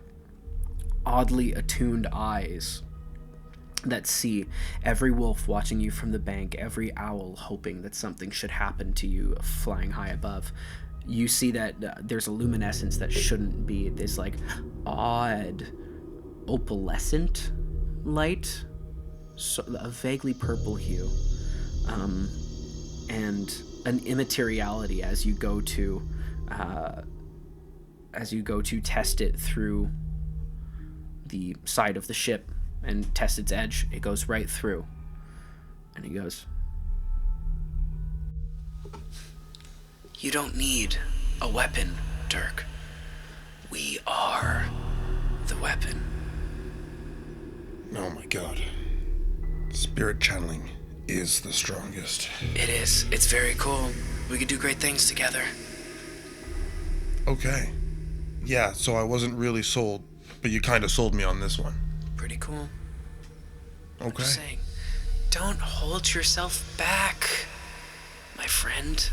oddly attuned eyes that see every wolf watching you from the bank, every owl hoping that something should happen to you flying high above, you see that there's a luminescence that shouldn't be, this like odd opalescent light, so a vaguely purple hue, and an immateriality as you go to test it through the side of the ship and test its edge. It goes right through, and he goes, "You don't need a weapon, Dirk. We are the weapon." Oh my god. Spirit channeling is the strongest. It is. It's very cool. We could do great things together. Okay. Yeah, so I wasn't really sold, but you kind of sold me on this one. Pretty cool. I'm Okay. just saying, don't hold yourself back, my friend.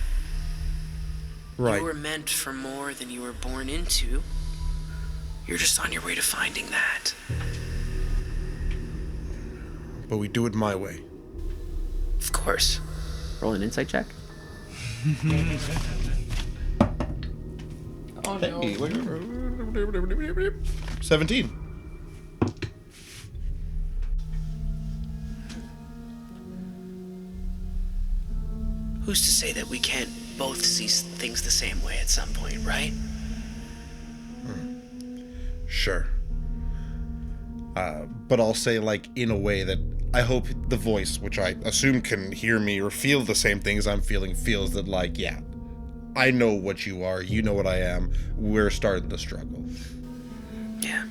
Right. You were meant for more than you were born into. You're just on your way to finding that. But we do it my way. Of course. Roll an insight check. Oh no. 17. Who's to say that we can't both see things the same way at some point, right? Sure. But I'll say, like, in a way that I hope the voice, which I assume can hear me or feel the same things I'm feeling, feels that, like, yeah, I know what you are, you know what I am, we're starting the struggle. Yeah.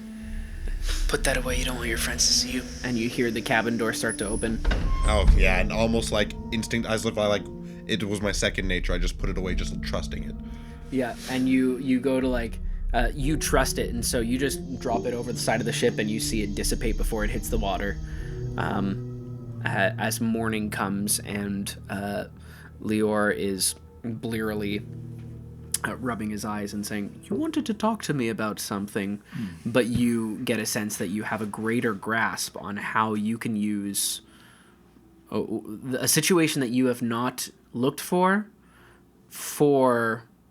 Put that away, you don't want your friends to see you. And you hear the cabin door start to open. Oh, yeah, and almost like instinct, as if I, like, it was my second nature, I just put it away, just trusting it. Yeah, and you go to, like, you trust it, and so you just drop it over the side of the ship and you see it dissipate before it hits the water. As morning comes and Lior is blearily rubbing his eyes and saying, you wanted to talk to me about something, but you get a sense that you have a greater grasp on how you can use a situation that you have not looked for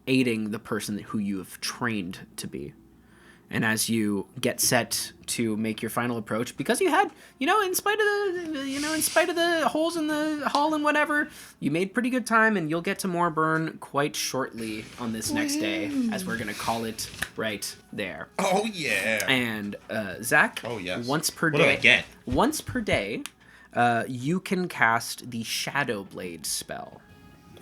aiding the person who you have trained to be. And as you get set to make your final approach, because you had, in spite of the holes in the hull and whatever, you made pretty good time, and you'll get to Moorburn quite shortly on this next day, as we're gonna call it right there. Oh, yeah. And Zach, Oh, yes. once per What day, do I get? once per day, you can cast the Shadow Blade spell.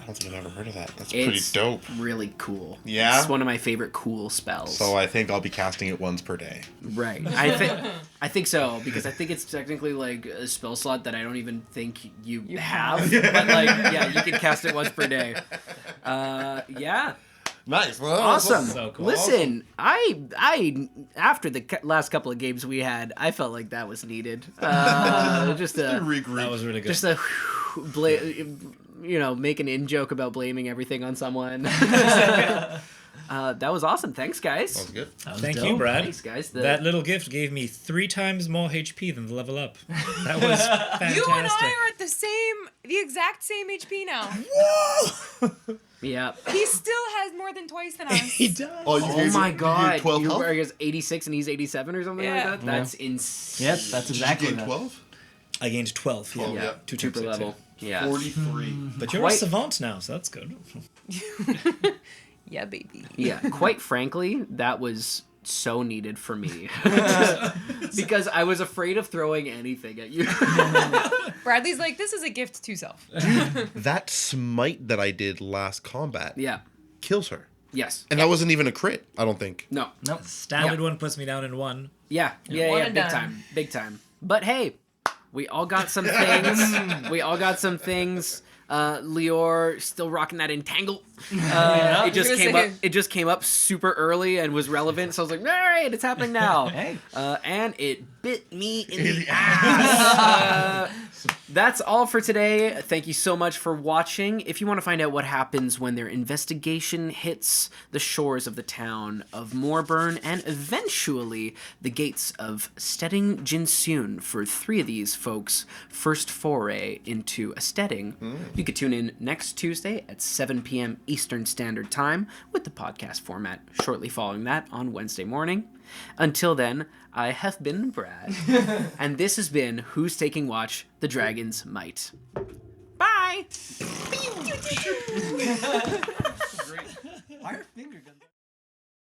I don't think I've ever heard of that. That's It's pretty dope. really cool. Yeah? It's one of my favorite cool spells. So I think I'll be casting it once per day. Right. I think so, because I think it's technically like a spell slot that I don't even think you have. But like, yeah, you can cast it once per day. Yeah. Nice. Well, Awesome. So cool. Listen, I after the last couple of games we had, I felt like that was needed. Just a regroup. That was really good. just a make an in-joke about blaming everything on someone. That was awesome. Thanks, guys. That was good. Thank you, Brad. Thanks, guys. That little gift gave me 3 times more HP than the level up. That was fantastic. You and I are at the exact same HP now. Yeah. He still has more than twice than us. He does. Oh my god. 12 You health? were, I guess, 86 and he's 87 or something like Yeah. that? That's insane. Yep, that's exactly Did you that. gain 12? I gained 12. Yeah. 12, yeah. Two per level. Yeah. 43. But you're Quite- a savant now, so that's good. Yeah, baby. Yeah. Quite frankly, that was so needed for me. Because I was afraid of throwing anything at you. Bradley's like, this is a gift to self. That smite that I did last combat Yeah. kills her. Yes. And that wasn't even a crit, I don't think. No. Nope. Standard one puts me down in 1. Yeah. Yeah. One Yeah. and Big done. time. Big time. But hey, we all got some things. Lior still rocking that entangle. It just You're came gonna up. say- It just came up super early and was relevant. So I was like, all right, it's happening now. Hey. And it bit me in the ass. That's all for today. Thank you so much for watching. If you want to find out what happens when their investigation hits the shores of the town of Moorburn and eventually the gates of Stedding Jinsoon for 3 of these folks' first foray into a steading, you could tune in next Tuesday at 7 p.m. Eastern Standard Time with the podcast format shortly following that on Wednesday morning. Until then, I have been Brad, and this has been Who's Taking Watch? The Dragon's Might. Bye!